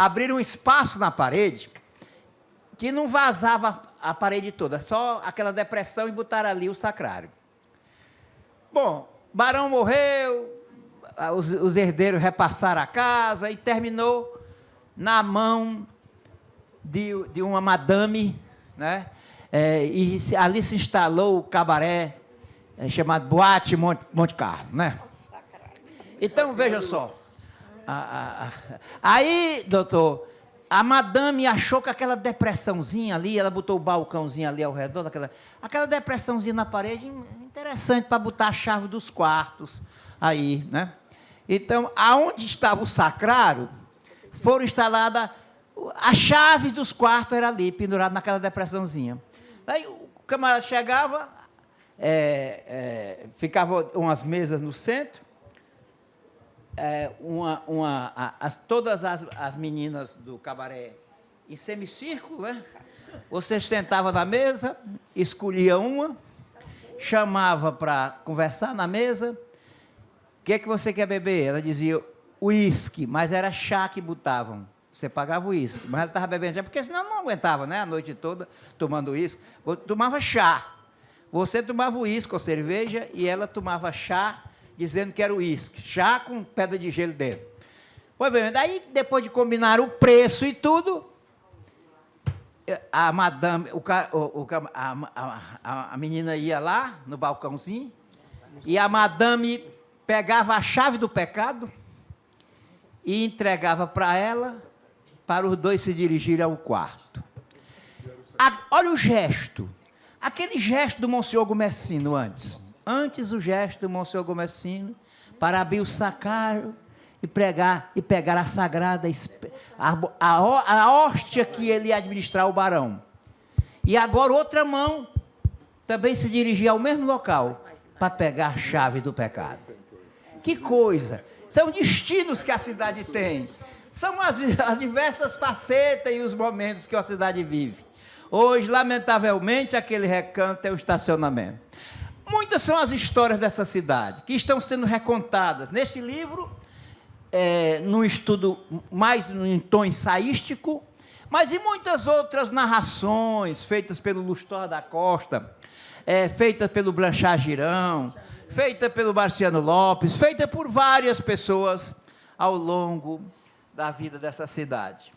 abriram um espaço na parede que não vazava a parede toda, só aquela depressão e botaram ali o sacrário. Bom, Barão morreu, os herdeiros repassaram a casa e terminou na mão de uma madame, né? Ali se instalou o cabaré chamado Boate Monte Carlo, né? Então, veja só. Aí, doutor, a madame achou que aquela depressãozinha ali, ela botou o balcãozinho ali ao redor, aquela depressãozinha na parede, interessante para botar a chave dos quartos aí, né? Então, aonde estava o sacrário, foram instaladas, a chave dos quartos era ali, pendurada naquela depressãozinha. Aí o camarada chegava, ficavam umas mesas no centro, todas as meninas do cabaré em semicírculo, né? Você sentava na mesa, escolhia uma, chamava para conversar na mesa. O que é que você quer beber? Ela dizia uísque, mas era chá que botavam. Você pagava o uísque, mas ela estava bebendo chá, porque senão não aguentava, né? A noite toda tomando uísque. Tomava chá. Você tomava uísque ou cerveja e ela tomava chá, dizendo que era uísque. Chá com pedra de gelo dentro. Pois bem, daí, depois de combinar o preço e tudo, a madame, a menina ia lá no balcãozinho e a madame pegava a chave do pecado e entregava para ela, para os dois se dirigirem ao quarto. Olha o gesto. Aquele gesto do Monsenhor Gomesino antes. Antes o gesto do Monsenhor Gomesino para abrir o sacrário e pegar a sagrada, a hóstia que ele ia administrar ao barão. E agora outra mão também se dirigia ao mesmo local para pegar a chave do pecado. Que coisa! São destinos que a cidade tem. São as diversas facetas e os momentos que a cidade vive. Hoje, lamentavelmente, aquele recanto é o estacionamento. Muitas são as histórias dessa cidade, que estão sendo recontadas neste livro, num estudo mais em tom ensaístico, mas em muitas outras narrações feitas pelo Lustor da Costa, feitas pelo Blanchard Girão, feita pelo Marciano Lopes, feita por várias pessoas ao longo da vida dessa cidade.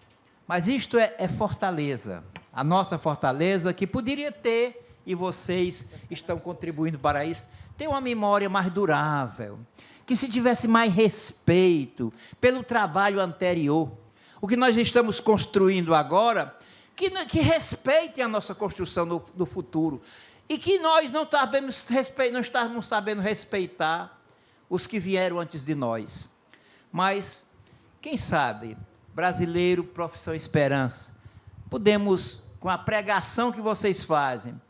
Mas isto é Fortaleza, a nossa Fortaleza, que poderia ter, e vocês estão contribuindo para isso, ter uma memória mais durável, que se tivesse mais respeito pelo trabalho anterior. O que nós estamos construindo agora, que respeite a nossa construção do futuro, e que nós não estamos sabendo respeitar os que vieram antes de nós. Mas, quem sabe, brasileiro, profissão Esperança, podemos, com a pregação que vocês fazem,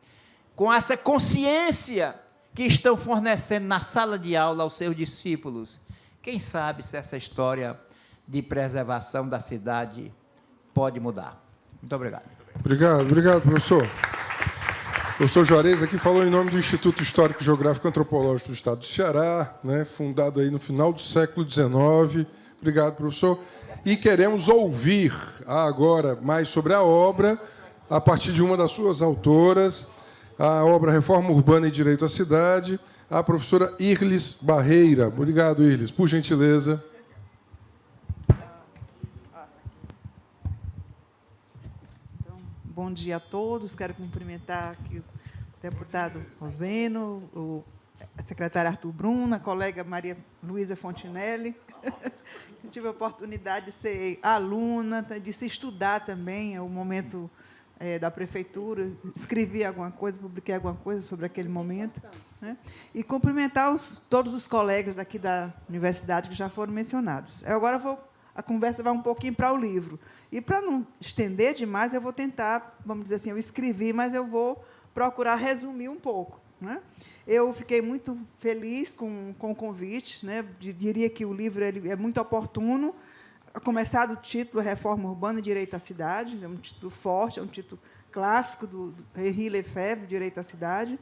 com essa consciência que estão fornecendo na sala de aula aos seus discípulos, quem sabe se essa história de preservação da cidade pode mudar. Muito obrigado. Obrigado, professor. O professor Juarez aqui falou em nome do Instituto Histórico Geográfico Antropológico do Estado do Ceará, né, fundado aí no final do século XIX. Obrigado, professor. E queremos ouvir agora mais sobre a obra, a partir de uma das suas autoras, a obra Reforma Urbana e Direito à Cidade, a professora Irlis Barreira. Obrigado, Irlis. Por gentileza. Então, bom dia a todos. Quero cumprimentar aqui o deputado Roseno, a secretária Arthur Bruna, a colega Maria Luísa Fontinelli. Eu tive a oportunidade de ser aluna, de se estudar também, é o momento da prefeitura, escrevi alguma coisa, publiquei alguma coisa sobre aquele momento, né? E cumprimentar todos os colegas daqui da universidade que já foram mencionados. Agora a conversa vai um pouquinho para o livro. E, para não estender demais, eu vou tentar, vamos dizer assim, eu escrevi, mas eu vou procurar resumir um pouco, né? Eu fiquei muito feliz com o convite, né? Diria que o livro ele é muito oportuno, a começar do título Reforma Urbana e Direito à Cidade, é um título forte, é um título clássico do Henri Lefebvre, Direito à Cidade.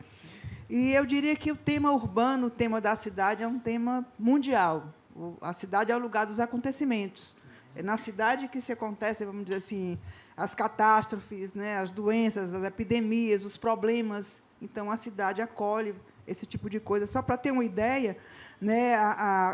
E eu diria que o tema urbano, o tema da cidade, é um tema mundial. A cidade é o lugar dos acontecimentos. É na cidade que se acontece, vamos dizer assim, as catástrofes, né, as doenças, as epidemias, os problemas. Então, a cidade acolhe esse tipo de coisa. Só para ter uma ideia, né,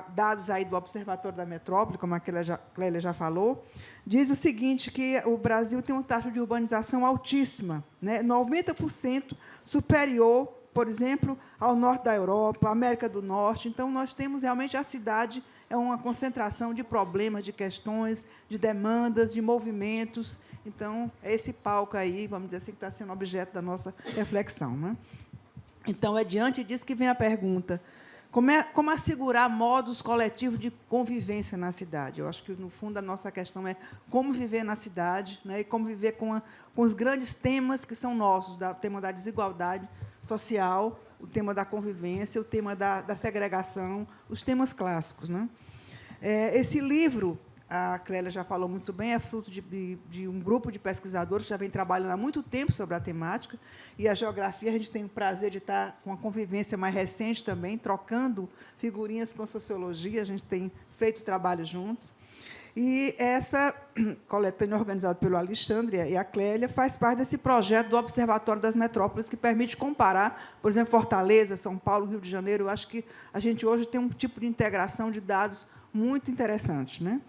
dados aí do Observatório da Metrópole, como a Clélia já falou, diz o seguinte, que o Brasil tem uma taxa de urbanização altíssima, né, 90% superior, por exemplo, ao norte da Europa, América do Norte. Então, nós temos realmente a cidade, é uma concentração de problemas, de questões, de demandas, de movimentos. Então, é esse palco aí, vamos dizer assim, que está sendo objeto da nossa reflexão, né? Então, é diante disso que vem a pergunta: como assegurar modos coletivos de convivência na cidade? Eu acho que, no fundo, a nossa questão é como viver na cidade, né, e como viver com os grandes temas que são nossos, o tema da desigualdade social, o tema da convivência, o tema da segregação, os temas clássicos, né? Esse livro, a Clélia já falou muito bem, é fruto de um grupo de pesquisadores que já vem trabalhando há muito tempo sobre a temática, e a geografia, a gente tem o prazer de estar com a convivência mais recente também, trocando figurinhas com a sociologia, a gente tem feito trabalho juntos. E essa coletânea, organizada pelo Alexandre e a Clélia, faz parte desse projeto do Observatório das Metrópoles, que permite comparar, por exemplo, Fortaleza, São Paulo, Rio de Janeiro. Eu acho que a gente hoje tem um tipo de integração de dados muito interessante, né?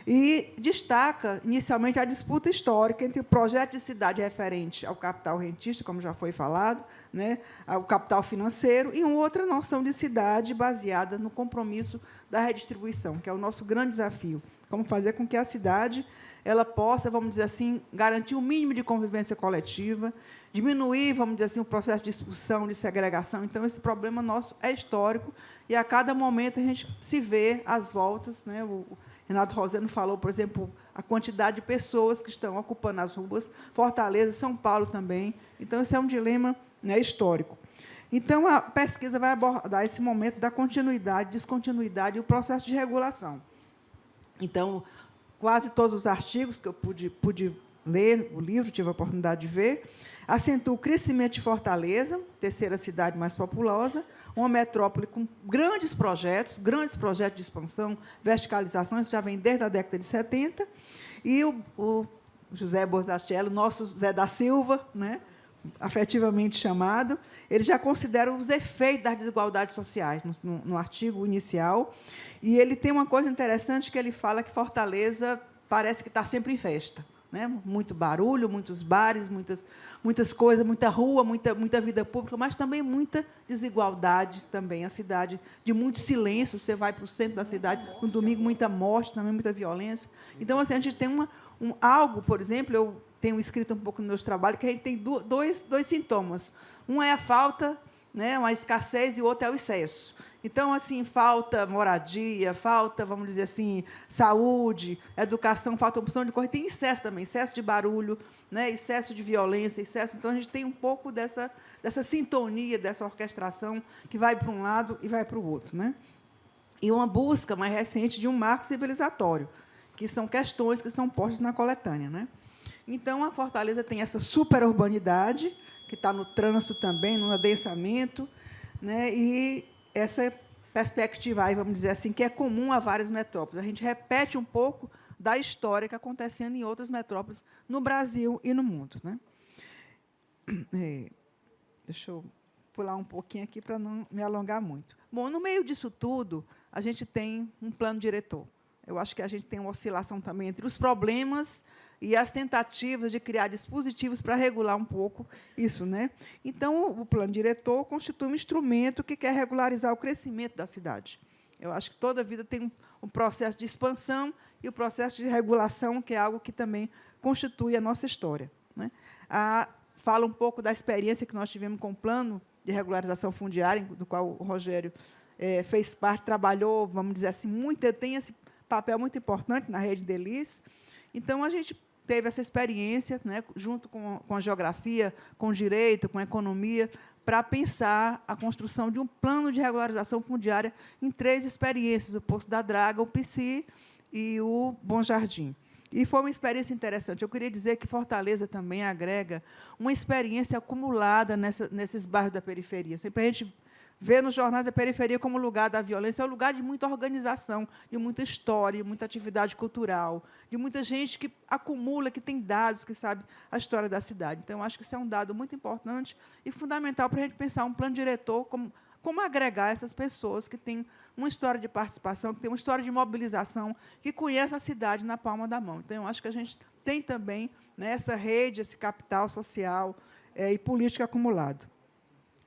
E destaca, inicialmente, a disputa histórica entre o projeto de cidade referente ao capital rentista, como já foi falado, né, ao capital financeiro, e uma outra noção de cidade baseada no compromisso da redistribuição, que é o nosso grande desafio. Como fazer com que a cidade ela possa, vamos dizer assim, garantir o mínimo de convivência coletiva, diminuir, vamos dizer assim, o processo de expulsão, de segregação. Então, esse problema nosso é histórico, e, a cada momento, a gente se vê às voltas, né? O Renato Roseno falou, por exemplo, a quantidade de pessoas que estão ocupando as ruas, Fortaleza, São Paulo também. Então, esse é um dilema, né, histórico. Então, a pesquisa vai abordar esse momento da continuidade, descontinuidade e o processo de regulação. Então, quase todos os artigos que eu pude ler, o livro, tive a oportunidade de ver, acentua o crescimento de Fortaleza, terceira cidade mais populosa, uma metrópole com grandes projetos de expansão, verticalização, isso já vem desde a década de 70, e o José Borzachello, nosso Zé da Silva, né, afetivamente chamado, ele já considera os efeitos das desigualdades sociais no artigo inicial, e ele tem uma coisa interessante, que ele fala que Fortaleza parece que está sempre em festa, né? Muito barulho, muitos bares, muitas coisas, muita rua, muita vida pública, mas também muita desigualdade, também a cidade de muito silêncio. Você vai para o centro da cidade, no domingo, muita morte, também muita violência. Então, assim, a gente tem algo, por exemplo, eu tenho escrito um pouco nos meus trabalhos, que a gente tem dois sintomas. Um é a falta, né, uma escassez, e o outro é o excesso. Então, assim, falta moradia, falta, vamos dizer assim, saúde, educação, falta opção de coisa. Tem excesso também, excesso de barulho, né, excesso de violência, excesso. Então, a gente tem um pouco dessa sintonia, dessa orquestração, que vai para um lado e vai para o outro, né? E uma busca mais recente de um marco civilizatório, que são questões que são postas na coletânea, né? Então, a Fortaleza tem essa superurbanidade, que está no trânsito também, no adensamento, né? E essa perspectiva aí, vamos dizer assim, que é comum a várias metrópoles. A gente repete um pouco da história que acontecendo em outras metrópoles no Brasil e no mundo, né? Deixa eu pular um pouquinho aqui para não me alongar muito. Bom, no meio disso tudo, a gente tem um plano diretor. Eu acho que a gente tem uma oscilação também entre os problemas e as tentativas de criar dispositivos para regular um pouco isso, né? Então, o plano diretor constitui um instrumento que quer regularizar o crescimento da cidade. Eu acho que toda vida tem um processo de expansão e o processo de regulação, que é algo que também constitui a nossa história, né? Fala um pouco da experiência que nós tivemos com o plano de regularização fundiária, do qual o Rogério fez parte, trabalhou, vamos dizer assim, tem esse papel muito importante na rede Delis. Então, a gente teve essa experiência, né, junto com a geografia, com o direito, com a economia, para pensar a construção de um plano de regularização fundiária em 3 experiências: o Poço da Draga, o Pici e o Bom Jardim. E foi uma experiência interessante. Eu queria dizer que Fortaleza também agrega uma experiência acumulada nesses bairros da periferia. Sempre a gente vê nos jornais a periferia como lugar da violência, é um lugar de muita organização, de muita história, de muita atividade cultural, de muita gente que acumula, que tem dados, que sabe a história da cidade. Então, eu acho que isso é um dado muito importante e fundamental para a gente pensar um plano diretor, como agregar essas pessoas que têm uma história de participação, que têm uma história de mobilização, que conhecem a cidade na palma da mão. Então, eu acho que a gente tem também, né, essa rede, esse capital social e político acumulado.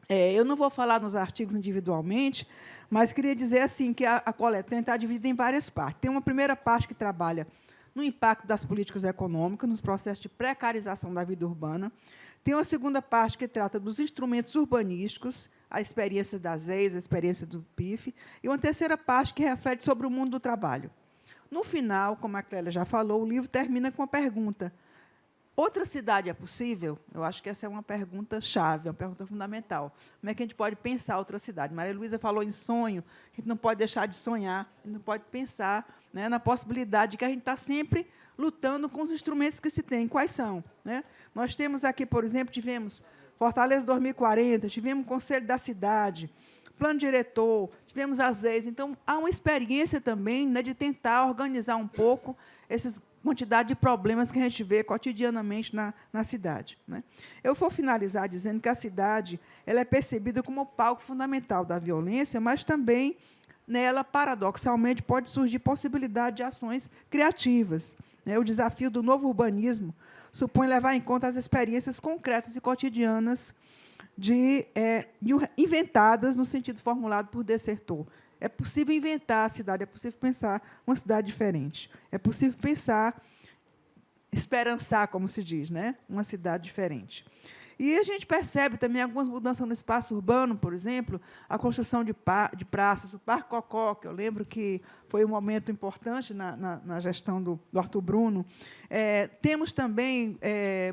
Eu não vou falar nos artigos individualmente, mas queria dizer assim que a coletânea está dividida em várias partes. Tem uma primeira parte que trabalha no impacto das políticas econômicas, nos processos de precarização da vida urbana. Tem uma segunda parte que trata dos instrumentos urbanísticos, a experiência das EIs, a experiência do PIF, e uma terceira parte que reflete sobre o mundo do trabalho. No final, como a Clélia já falou, o livro termina com a pergunta: outra cidade é possível? Eu acho que essa é uma pergunta-chave, uma pergunta fundamental. Como é que a gente pode pensar outra cidade? Maria Luísa falou em sonho, a gente não pode deixar de sonhar, a gente não pode pensar, né, na possibilidade de que a gente está sempre lutando com os instrumentos que se tem. Quais são? Né? Nós temos aqui, por exemplo, tivemos Fortaleza 2040, tivemos o Conselho da Cidade, Plano Diretor, tivemos as EIs. Então, há uma experiência também, né, de tentar organizar um pouco essas quantidade de problemas que a gente vê cotidianamente na cidade. Né? Eu vou finalizar dizendo que a cidade ela é percebida como o palco fundamental da violência, mas também nela, paradoxalmente, pode surgir possibilidade de ações criativas. Né? O desafio do novo urbanismo supõe levar em conta as experiências concretas e cotidianas inventadas no sentido formulado por Dessertor. É possível inventar a cidade, é possível pensar uma cidade diferente. É possível pensar, esperançar, como se diz, né? Uma cidade diferente. E a gente percebe também algumas mudanças no espaço urbano, por exemplo, a construção de praças, o Parque Cocó, que eu lembro que foi um momento importante na gestão do Arthur Bruno. Temos também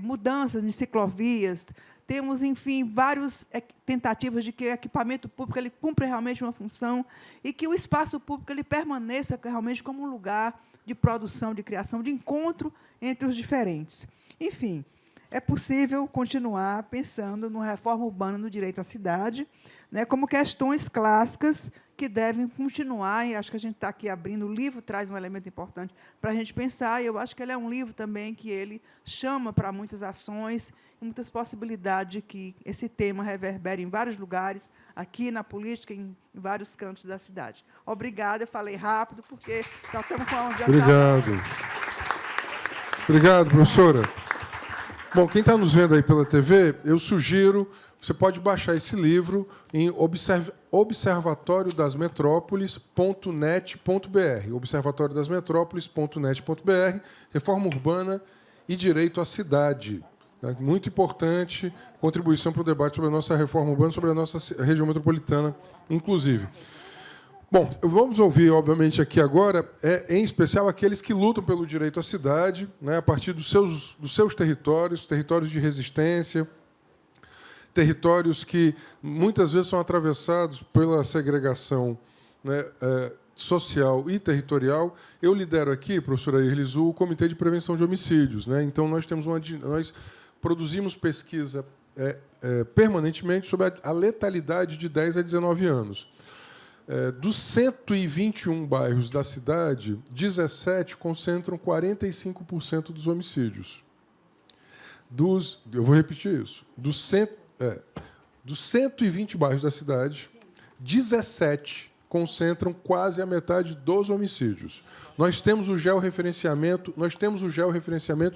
mudanças em ciclovias, temos, enfim, várias tentativas de que o equipamento público ele cumpra realmente uma função e que o espaço público ele permaneça realmente como um lugar de produção, de criação, de encontro entre os diferentes. Enfim, é possível continuar pensando na reforma urbana, no direito à cidade, né, como questões clássicas que devem continuar, e acho que a gente está aqui abrindo, o livro traz um elemento importante para a gente pensar, e eu acho que ele é um livro também que ele chama para muitas ações, muitas possibilidades de que esse tema reverbere em vários lugares, aqui na política, em vários cantos da cidade. Obrigada, eu falei rápido, porque já estamos com a onde Obrigado. Obrigado, professora. Bom, quem está nos vendo aí pela TV, eu sugiro, você pode baixar esse livro em observatoriodasmetrópolis.net.br, observatoriodasmetrópolis.net.br, Reforma Urbana e Direito à Cidade. Muito importante, contribuição para o debate sobre a nossa reforma urbana, sobre a nossa região metropolitana, inclusive. Bom, vamos ouvir, obviamente, aqui agora, em especial, aqueles que lutam pelo direito à cidade, né, a partir dos seus territórios, territórios de resistência, territórios que muitas vezes são atravessados pela segregação, né, social e territorial. Eu lidero aqui, professora Irlizu, o Comitê de Prevenção de Homicídios. Né? Então, nós produzimos pesquisa permanentemente sobre a letalidade de 10 a 19 anos. Dos 121 bairros da cidade, 17 concentram 45% dos homicídios. Eu vou repetir isso. Dos 120 bairros da cidade, 17 concentram quase a metade dos homicídios. Nós temos o georreferenciamento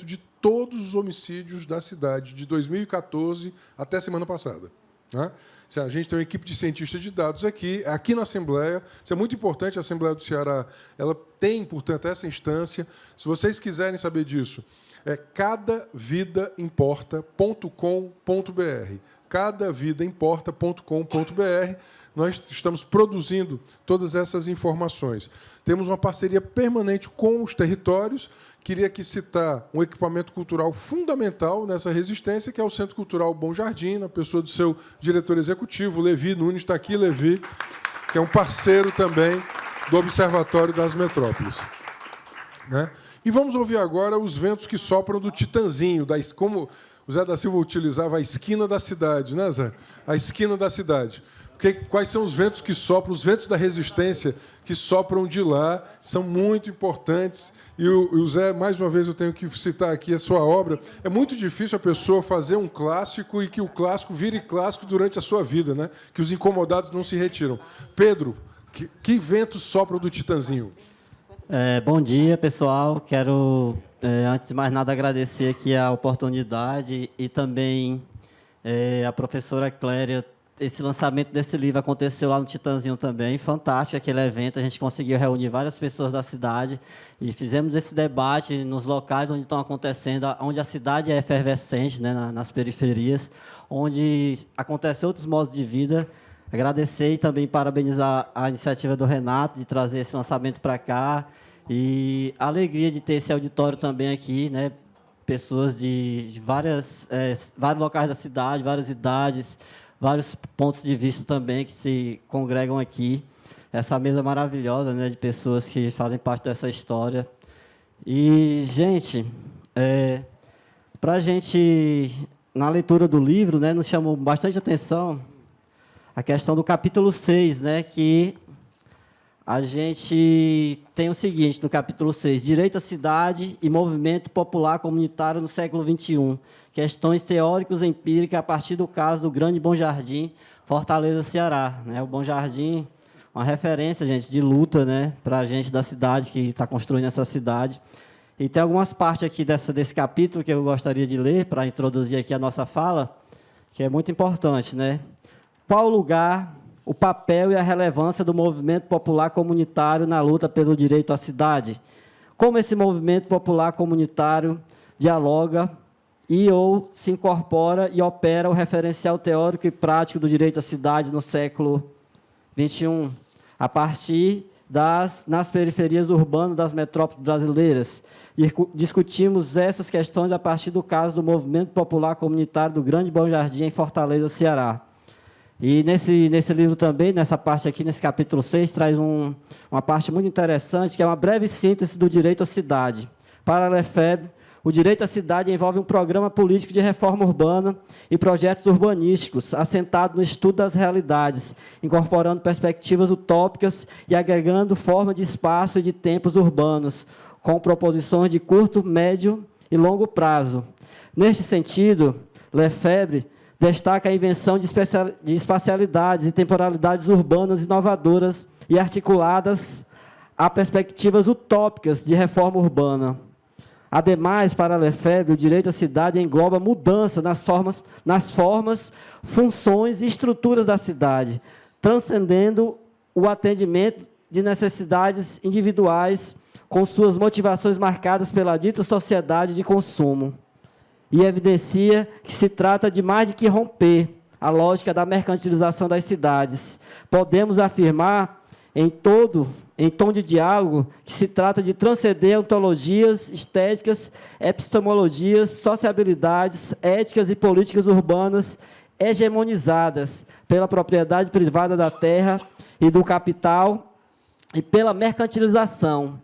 de todos os homicídios da cidade, de 2014 até semana passada. Né? A gente tem uma equipe de cientistas de dados aqui na Assembleia. Isso é muito importante, a Assembleia do Ceará ela tem, portanto, essa instância. Se vocês quiserem saber disso, é cadavidaimporta.com.br. cadavidaimporta.com.br. Nós estamos produzindo todas essas informações. Temos uma parceria permanente com os territórios. Queria aqui citar um equipamento cultural fundamental nessa resistência, que é o Centro Cultural Bom Jardim, na pessoa do seu diretor executivo, Levi Nunes. Está aqui, Levi, que é um parceiro também do Observatório das Metrópoles. Né? E vamos ouvir agora os ventos que sopram do Titanzinho, como o Zé da Silva utilizava a esquina da cidade, né, Zé? A esquina da cidade. Quais são os ventos que sopram, os ventos da resistência que sopram de lá, são muito importantes. E o Zé, mais uma vez, eu tenho que citar aqui a sua obra. É muito difícil a pessoa fazer um clássico e que o clássico vire clássico durante a sua vida, né? Que os incomodados não se retiram. Pedro, que ventos sopram do Titanzinho? Bom dia, pessoal. Quero, antes de mais nada, agradecer aqui a oportunidade e também a professora Cléria. Esse lançamento desse livro aconteceu lá no Titanzinho também, fantástico aquele evento, a gente conseguiu reunir várias pessoas da cidade e fizemos esse debate nos locais onde estão acontecendo, onde a cidade é efervescente, né, nas periferias, onde acontecem outros modos de vida. Agradecer e também parabenizar a iniciativa do Renato de trazer esse lançamento para cá e a alegria de ter esse auditório também aqui, né, pessoas de vários locais da cidade, várias idades, vários pontos de vista também que se congregam aqui. Essa mesa maravilhosa, né, de pessoas que fazem parte dessa história. E, gente, para a gente, na leitura do livro, né, nos chamou bastante atenção a questão do capítulo 6, né, que a gente tem o seguinte, no capítulo 6, Direito à Cidade e Movimento Popular Comunitário no século XXI. Questões teóricos e empíricas a partir do caso do Grande Bom Jardim, Fortaleza, Ceará. O Bom Jardim, uma referência, gente, de luta, né, para a gente da cidade, que está construindo essa cidade. E tem algumas partes aqui desse capítulo que eu gostaria de ler para introduzir aqui a nossa fala, que é muito importante, né? Qual o lugar, o papel e a relevância do movimento popular comunitário na luta pelo direito à cidade? Como esse movimento popular comunitário dialoga ou se incorpora e opera o referencial teórico e prático do direito à cidade no século XXI, a partir nas periferias urbanas das metrópoles brasileiras. Discutimos essas questões a partir do caso do movimento popular comunitário do Grande Bom Jardim, em Fortaleza, Ceará. E nesse livro também, nessa parte aqui, nesse capítulo 6, traz uma parte muito interessante, que é uma breve síntese do direito à cidade. Para Lefebvre, o direito à cidade envolve um programa político de reforma urbana e projetos urbanísticos, assentado no estudo das realidades, incorporando perspectivas utópicas e agregando forma de espaço e de tempos urbanos, com proposições de curto, médio e longo prazo. Neste sentido, Lefebvre destaca a invenção de espacialidades e temporalidades urbanas inovadoras e articuladas a perspectivas utópicas de reforma urbana. Ademais, para Lefebvre, o direito à cidade engloba mudança nas formas, funções e estruturas da cidade, transcendendo o atendimento de necessidades individuais com suas motivações marcadas pela dita sociedade de consumo. E evidencia que se trata de mais do que romper a lógica da mercantilização das cidades. Podemos afirmar, em tom de diálogo, que se trata de transcender ontologias, estéticas, epistemologias, sociabilidades, éticas e políticas urbanas hegemonizadas pela propriedade privada da terra e do capital e pela mercantilização.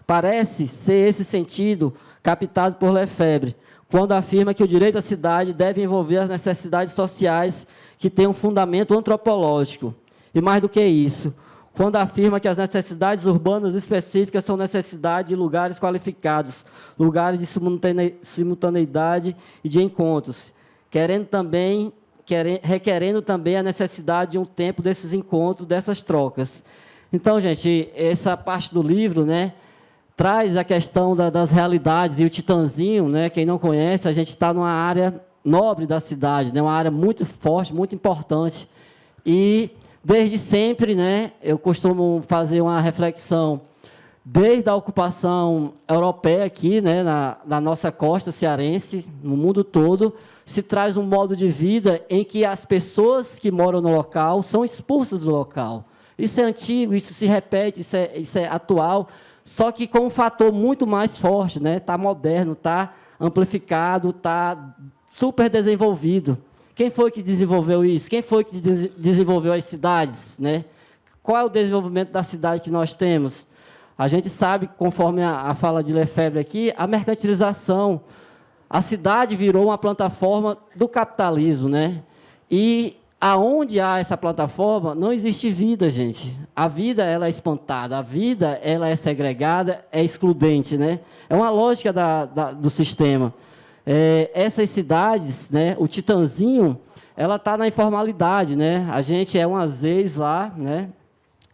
Parece ser esse sentido captado por Lefebvre, quando afirma que o direito à cidade deve envolver as necessidades sociais que têm um fundamento antropológico. E mais do que isso, quando afirma que as necessidades urbanas específicas são necessidade de lugares qualificados, lugares de simultaneidade e de encontros, requerendo também a necessidade de um tempo desses encontros, dessas trocas. Então, gente, essa parte do livro, né, traz a questão das realidades, e o Titanzinho, né, quem não conhece, a gente está numa área nobre da cidade, né, uma área muito forte, muito importante. E, desde sempre, né, eu costumo fazer uma reflexão, desde a ocupação europeia aqui, né, na nossa costa cearense, no mundo todo, se traz um modo de vida em que as pessoas que moram no local são expulsas do local. Isso é antigo, isso se repete, isso é atual, só que com um fator muito mais forte, né? Está moderno, está amplificado, está super desenvolvido. Quem foi que desenvolveu isso? Quem foi que desenvolveu as cidades, né? Qual é o desenvolvimento da cidade que nós temos? A gente sabe, conforme a fala de Lefebvre aqui, a mercantilização. A cidade virou uma plataforma do capitalismo, né? E aonde há essa plataforma, não existe vida, gente. A vida ela é espantada, a vida ela é segregada, é excludente, né? É uma lógica do sistema. Essas cidades, né, o Titanzinho, ela está na informalidade, né? A gente é uma ZEIS lá, né?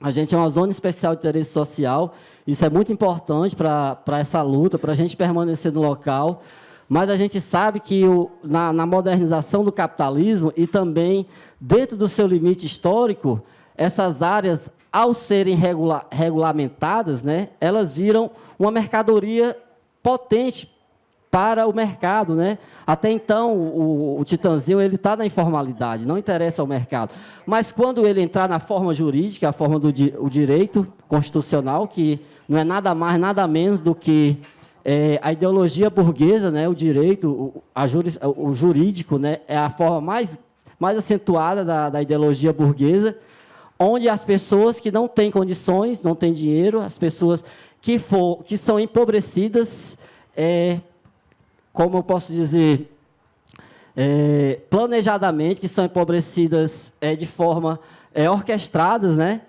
A gente é uma zona especial de interesse social. Isso é muito importante para essa luta, para a gente permanecer no local. Mas a gente sabe que na modernização do capitalismo e também dentro do seu limite histórico, essas áreas, ao serem regulamentadas, né, elas viram uma mercadoria potente para o mercado, né? Até então, o Titanzinho está na informalidade, não interessa ao mercado. Mas, quando ele entrar na forma jurídica, a forma do direito constitucional, que não é nada mais, nada menos do que a ideologia burguesa, né? O direito, o jurídico, né? É a forma mais acentuada da ideologia burguesa, onde as pessoas que não têm condições, não têm dinheiro, as pessoas que são empobrecidas, como eu posso dizer, planejadamente, que são empobrecidas de forma orquestradas, né?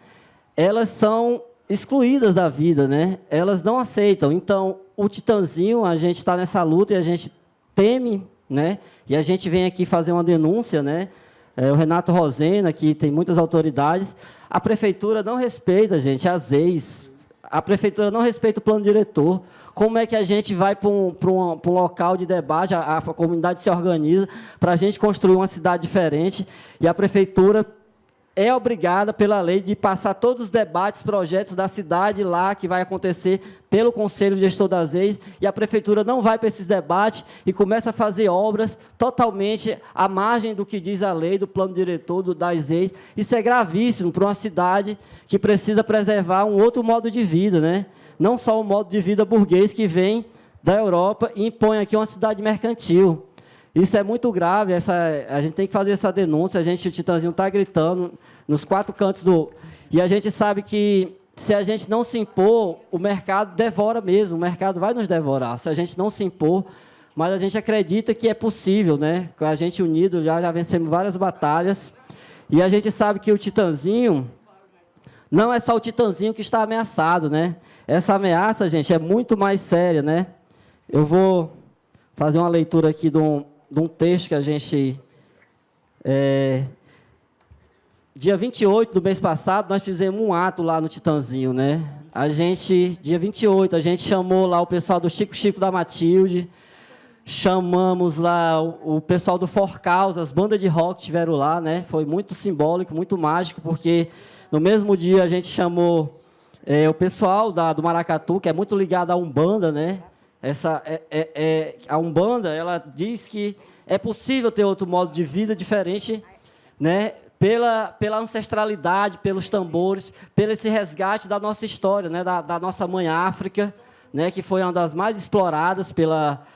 Elas são excluídas da vida, né? Elas não aceitam. Então, o Titanzinho, a gente está nessa luta e a gente teme, né? E a gente vem aqui fazer uma denúncia, né? O Renato Rosena, que tem muitas autoridades, a prefeitura não respeita, gente, as leis. A prefeitura não respeita o plano diretor. Como é que a gente vai para um local de debate, a comunidade se organiza para a gente construir uma cidade diferente, e a prefeitura é obrigada pela lei de passar todos os debates, projetos da cidade lá, que vai acontecer pelo Conselho Gestor das Leis, e a prefeitura não vai para esses debates e começa a fazer obras totalmente à margem do que diz a lei, do plano diretor, das leis. Isso é gravíssimo para uma cidade que precisa preservar um outro modo de vida, né? Não só o modo de vida burguês que vem da Europa e impõe aqui uma cidade mercantil. Isso é muito grave, a gente tem que fazer essa denúncia, o Titanzinho está gritando nos 4 cantos E a gente sabe que, se a gente não se impor, o mercado devora mesmo, o mercado vai nos devorar, se a gente não se impor, mas a gente acredita que é possível, né? Com a gente unido, já vencemos várias batalhas, e a gente sabe que o Titanzinho, não é só o Titanzinho que está ameaçado, né? Essa ameaça, gente, é muito mais séria, né? Eu vou fazer uma leitura aqui de um texto que a gente... dia 28 do mês passado, nós fizemos um ato lá no Titanzinho, né? Dia 28, a gente chamou lá o pessoal do Chico da Matilde, chamamos lá o pessoal do Forcaus, as bandas de rock estiveram lá, né? Foi muito simbólico, muito mágico, porque no mesmo dia a gente chamou o pessoal do Maracatu, que é muito ligado à Umbanda, né? A Umbanda, ela diz que é possível ter outro modo de vida diferente, né? Pela ancestralidade, pelos tambores, pelo esse resgate da nossa história, né? Da nossa mãe África, né? Que foi uma das mais exploradas pela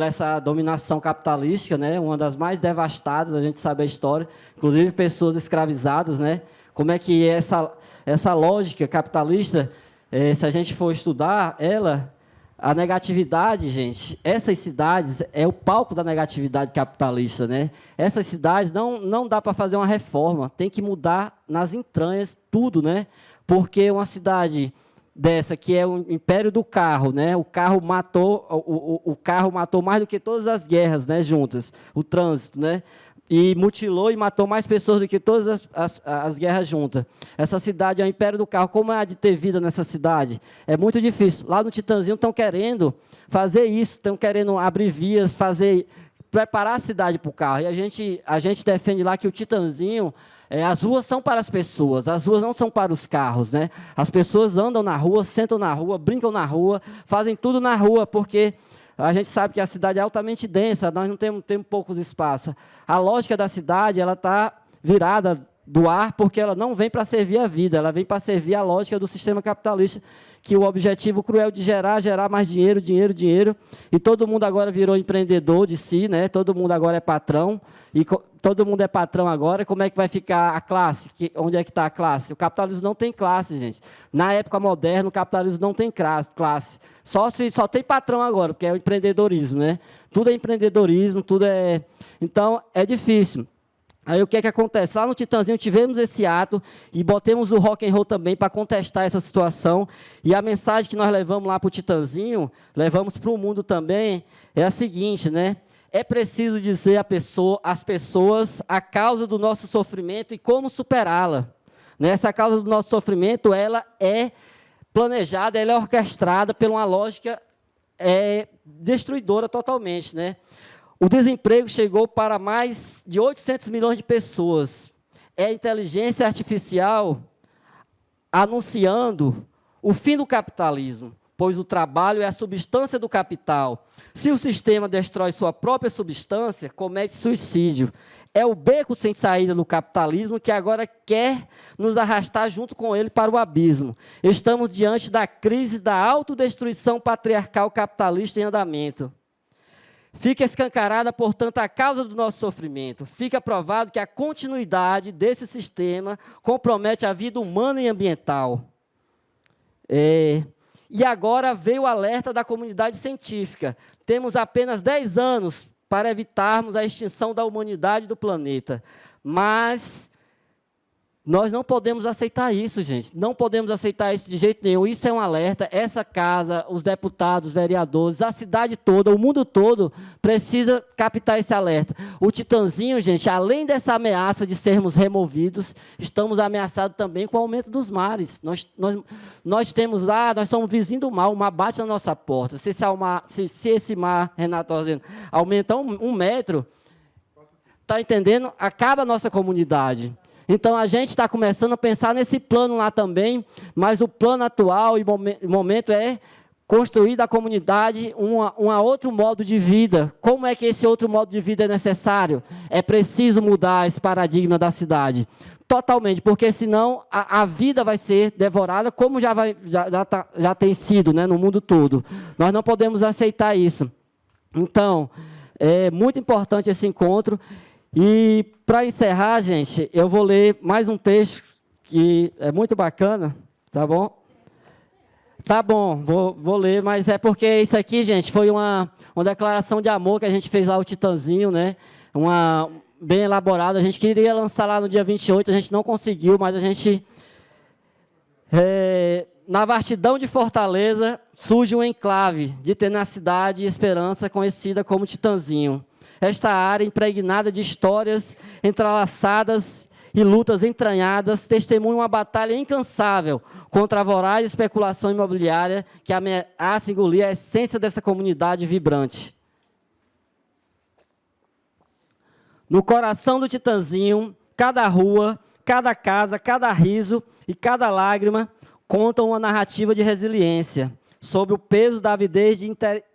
essa dominação capitalística, né? Uma das mais devastadas, a gente sabe a história, inclusive pessoas escravizadas, né? Como é que essa lógica capitalista, se a gente for estudar a negatividade, gente, essas cidades é o palco da negatividade capitalista, né? Essas cidades não dá para fazer uma reforma, tem que mudar nas entranhas tudo, né? Porque uma cidade dessa que é o império do carro, né? O carro matou mais do que todas as guerras, né, juntas, o trânsito, né? E mutilou e matou mais pessoas do que todas as guerras juntas. Essa cidade é o império do carro. Como é de ter vida nessa cidade? É muito difícil. Lá no Titanzinho estão querendo fazer isso, estão querendo abrir vias, preparar a cidade para o carro. E a gente defende lá que o Titanzinho, as ruas são para as pessoas, as ruas não são para os carros, né? As pessoas andam na rua, sentam na rua, brincam na rua, fazem tudo na rua, porque... A gente sabe que a cidade é altamente densa, nós não temos poucos espaços. A lógica da cidade está virada do ar porque ela não vem para servir a vida, ela vem para servir a lógica do sistema capitalista, que o objetivo cruel de gerar mais dinheiro, e todo mundo agora virou empreendedor de si, né? Todo mundo agora é patrão, e todo mundo é patrão agora, como é que vai ficar a classe? Onde é que está a classe? O capitalismo não tem classe, gente. Na época moderna, o capitalismo não tem classe. Só tem patrão agora, porque é o empreendedorismo, né? Tudo é empreendedorismo, tudo é... Então, é difícil. Aí o que é que acontece? Lá no Titãzinho tivemos esse ato e botemos o rock and roll também para contestar essa situação. E a mensagem que nós levamos lá para o Titãzinho, levamos para o mundo também, é a seguinte, né? É preciso dizer às pessoas a causa do nosso sofrimento e como superá-la. Né? Essa causa do nosso sofrimento, ela é planejada, ela é orquestrada por uma lógica destruidora totalmente, né? O desemprego chegou para mais de 800 milhões de pessoas. É a inteligência artificial anunciando o fim do capitalismo, pois o trabalho é a substância do capital. Se o sistema destrói sua própria substância, comete suicídio. É o beco sem saída do capitalismo que agora quer nos arrastar junto com ele para o abismo. Estamos diante da crise da autodestruição patriarcal capitalista em andamento. Fica escancarada, portanto, a causa do nosso sofrimento. Fica provado que a continuidade desse sistema compromete a vida humana e ambiental. E agora veio o alerta da comunidade científica. Temos apenas 10 anos para evitarmos a extinção da humanidade do planeta. Mas nós não podemos aceitar isso, gente. Não podemos aceitar isso de jeito nenhum. Isso é um alerta. Essa casa, os deputados, os vereadores, a cidade toda, o mundo todo, precisa captar esse alerta. O Titãzinho, gente, além dessa ameaça de sermos removidos, estamos ameaçados também com o aumento dos mares. Nós temos lá, nós somos vizinhos do mar, o mar bate na nossa porta. Se esse mar, Renato está dizendo, aumenta um metro, está entendendo? Acaba a nossa comunidade. Então, a gente está começando a pensar nesse plano lá também, mas o plano atual e momento é construir da comunidade um outro modo de vida. Como é que esse outro modo de vida é necessário? É preciso mudar esse paradigma da cidade. Totalmente, porque senão a vida vai ser devorada, como já tem sido, né, no mundo todo. Nós não podemos aceitar isso. Então, é muito importante esse encontro. E, para encerrar, gente, eu vou ler mais um texto que é muito bacana, tá bom? Tá bom, vou ler, mas é porque isso aqui, gente, foi uma declaração de amor que a gente fez lá, o Titãzinho, né? Bem elaborada. A gente queria lançar lá no dia 28, a gente não conseguiu, mas a gente... na vastidão de Fortaleza, surge um enclave de tenacidade e esperança conhecida como Titãzinho. Esta área impregnada de histórias entrelaçadas e lutas entranhadas testemunha uma batalha incansável contra a voraz especulação imobiliária que ameaça engolir a essência dessa comunidade vibrante. No coração do Titãzinho, cada rua, cada casa, cada riso e cada lágrima contam uma narrativa de resiliência. Sob o peso da avidez de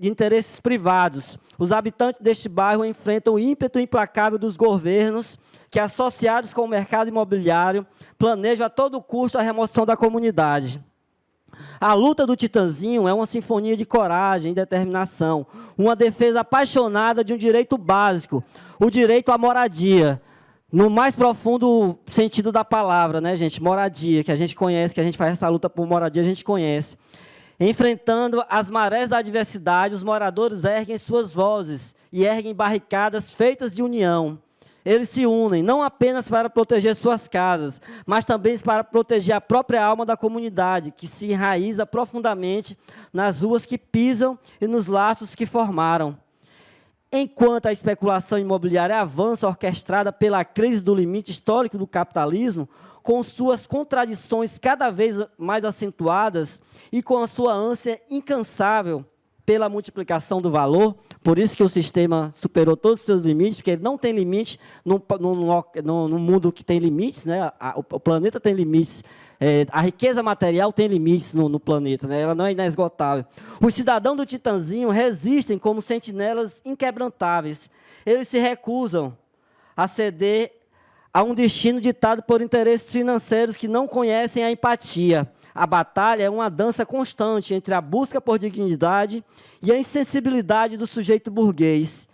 interesses privados, os habitantes deste bairro enfrentam o ímpeto implacável dos governos que, associados com o mercado imobiliário, planejam a todo custo a remoção da comunidade. A luta do Titãzinho é uma sinfonia de coragem e determinação, uma defesa apaixonada de um direito básico, o direito à moradia, no mais profundo sentido da palavra, né, gente? Moradia, que a gente conhece, que a gente faz essa luta por moradia, a gente conhece. Enfrentando as marés da adversidade, os moradores erguem suas vozes e erguem barricadas feitas de união. Eles se unem, não apenas para proteger suas casas, mas também para proteger a própria alma da comunidade, que se enraiza profundamente nas ruas que pisam e nos laços que formaram. Enquanto a especulação imobiliária avança, orquestrada pela crise do limite histórico do capitalismo, com suas contradições cada vez mais acentuadas e com a sua ânsia incansável pela multiplicação do valor, por isso que o sistema superou todos os seus limites, porque ele não tem limite no mundo que tem limites, né? O planeta tem limites, a riqueza material tem limites no planeta, né? Ela não é inesgotável. Os cidadãos do Titãzinho resistem como sentinelas inquebrantáveis. Eles se recusam a ceder a um destino ditado por interesses financeiros que não conhecem a empatia. A batalha é uma dança constante entre a busca por dignidade e a insensibilidade do sujeito burguês.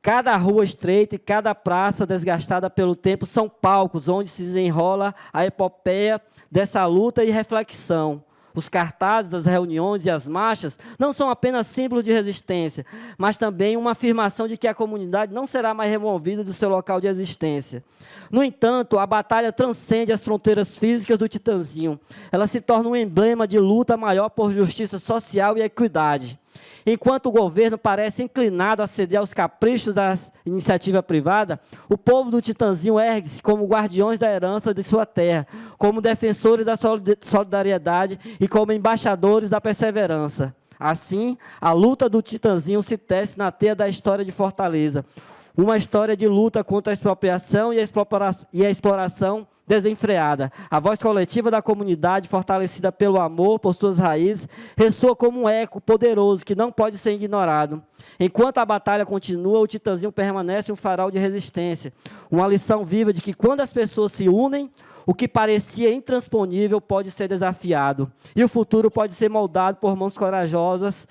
Cada rua estreita e cada praça desgastada pelo tempo são palcos onde se desenrola a epopeia dessa luta e reflexão. Os cartazes, as reuniões e as marchas não são apenas símbolos de resistência, mas também uma afirmação de que a comunidade não será mais removida do seu local de existência. No entanto, a batalha transcende as fronteiras físicas do Titanzinho. Ela se torna um emblema de luta maior por justiça social e equidade. Enquanto o governo parece inclinado a ceder aos caprichos da iniciativa privada, o povo do Titanzinho ergue-se como guardiões da herança de sua terra, como defensores da solidariedade e como embaixadores da perseverança. Assim, a luta do Titanzinho se tece na teia da história de Fortaleza, uma história de luta contra a expropriação e a exploração desenfreada. A voz coletiva da comunidade, fortalecida pelo amor por suas raízes, ressoa como um eco poderoso que não pode ser ignorado. Enquanto a batalha continua, o Titanzinho permanece um farol de resistência, uma lição viva de que quando as pessoas se unem, o que parecia intransponível pode ser desafiado, e o futuro pode ser moldado por mãos corajosas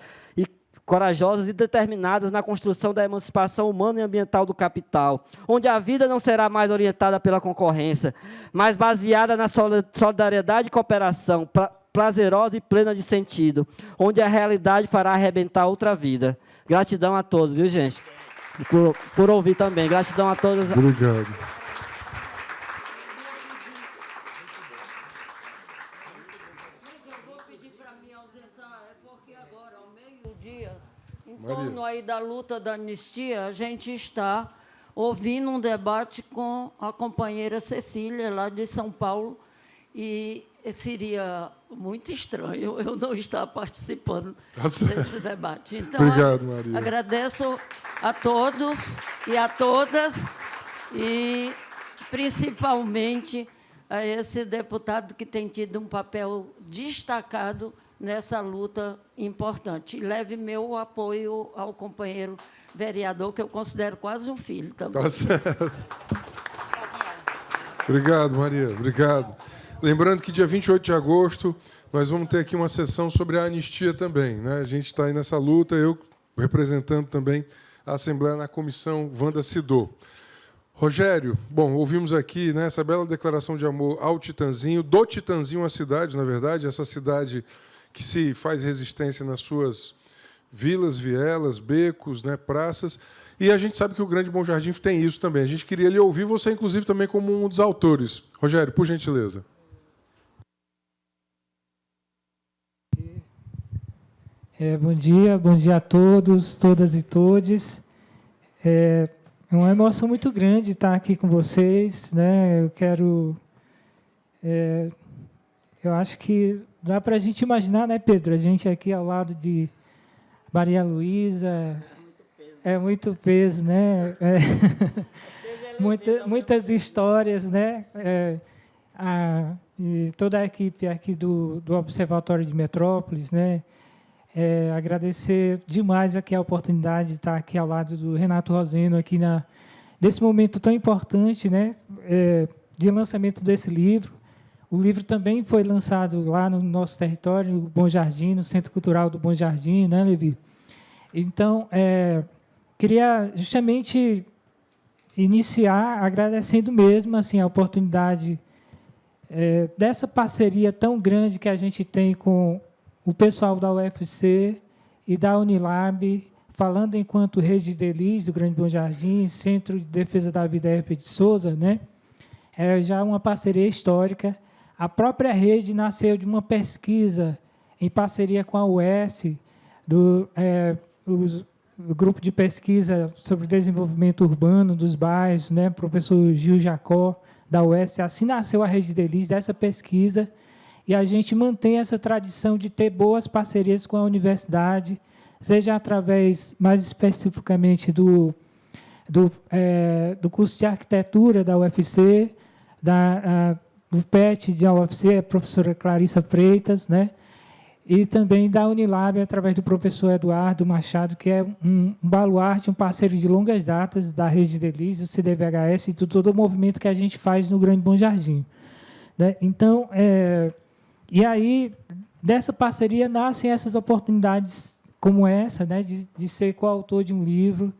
e determinadas na construção da emancipação humana e ambiental do capital, onde a vida não será mais orientada pela concorrência, mas baseada na solidariedade e cooperação, prazerosa e plena de sentido, onde a realidade fará arrebentar outra vida. Gratidão a todos, viu, gente? Por ouvir também. Gratidão a todos. Obrigado. Em torno aí da luta da anistia, a gente está ouvindo um debate com a companheira Cecília, lá de São Paulo, e seria muito estranho eu não estar participando desse debate. Então, obrigado, Maria. Agradeço a todos e a todas, e principalmente a esse deputado que tem tido um papel destacado nessa luta importante. E leve meu apoio ao companheiro vereador, que eu considero quase um filho também. Tá certo. Obrigado, Maria. Obrigado. Lembrando que dia 28 de agosto nós vamos ter aqui uma sessão sobre a anistia também, né? A gente está aí nessa luta, eu representando também a Assembleia na comissão Wanda Sidô. Rogério, bom, ouvimos aqui, né, essa bela declaração de amor ao Titanzinho, do Titanzinho à cidade, na verdade, essa cidade que se faz resistência nas suas vilas, vielas, becos, né, praças. E a gente sabe que o Grande Bom Jardim tem isso também. A gente queria lhe ouvir, você, inclusive, também como um dos autores. Rogério, por gentileza. Bom dia a todos, todas e todes. É uma emoção muito grande estar aqui com vocês, né? Eu acho que dá para a gente imaginar, né, Pedro? A gente aqui ao lado de Maria Luísa, é muito peso, né? Muitas histórias, né? E toda a equipe aqui do Observatório de Metrópolis, né? Agradecer demais aqui a oportunidade de estar aqui ao lado do Renato Roseno, aqui nesse momento tão importante, né? De lançamento desse livro. O livro também foi lançado lá no nosso território, no Bom Jardim, no Centro Cultural do Bom Jardim, né, Levi? Então, queria justamente iniciar agradecendo mesmo assim, a oportunidade dessa parceria tão grande que a gente tem com o pessoal da UFC e da Unilab, falando enquanto Rede de Delis, do Grande Bom Jardim, Centro de Defesa da Vida Herpe de Souza, né? Já uma parceria histórica. A própria rede nasceu de uma pesquisa em parceria com a UES, do grupo de pesquisa sobre desenvolvimento urbano dos bairros, né, professor Gil Jacó, da UES. Assim nasceu a Rede de Delis, dessa pesquisa, e a gente mantém essa tradição de ter boas parcerias com a universidade, seja através, mais especificamente, do curso de arquitetura da UFC, do PET da UFC, a professora Clarissa Freitas, né? E também da Unilab, através do professor Eduardo Machado, que é um baluarte, um parceiro de longas datas da Rede de Delis, do CDVHS e de todo o movimento que a gente faz no Grande Bom Jardim, né? Então, e aí, dessa parceria, nascem essas oportunidades como essa, né? De ser coautor de um livro,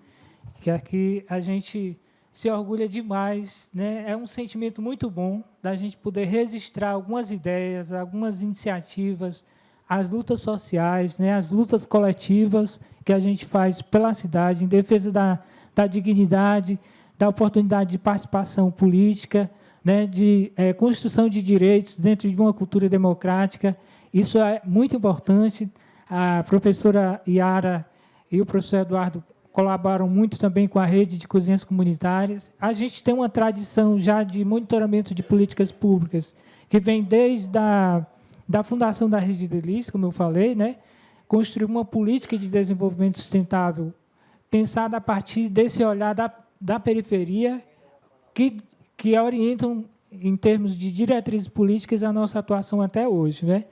que aqui a gente se orgulha demais, né? É um sentimento muito bom da gente poder registrar algumas ideias, algumas iniciativas, as lutas sociais, né, as lutas coletivas que a gente faz pela cidade, em defesa da dignidade, da oportunidade de participação política, né, de construção de direitos dentro de uma cultura democrática. Isso é muito importante. A professora Yara e o professor Eduardo colaboram muito também com a rede de cozinhas comunitárias. A gente tem uma tradição já de monitoramento de políticas públicas, que vem desde da fundação da Rede Delis, como eu falei, né? Construir uma política de desenvolvimento sustentável pensada a partir desse olhar da periferia, que orientam, em termos de diretrizes políticas, a nossa atuação até hoje, né?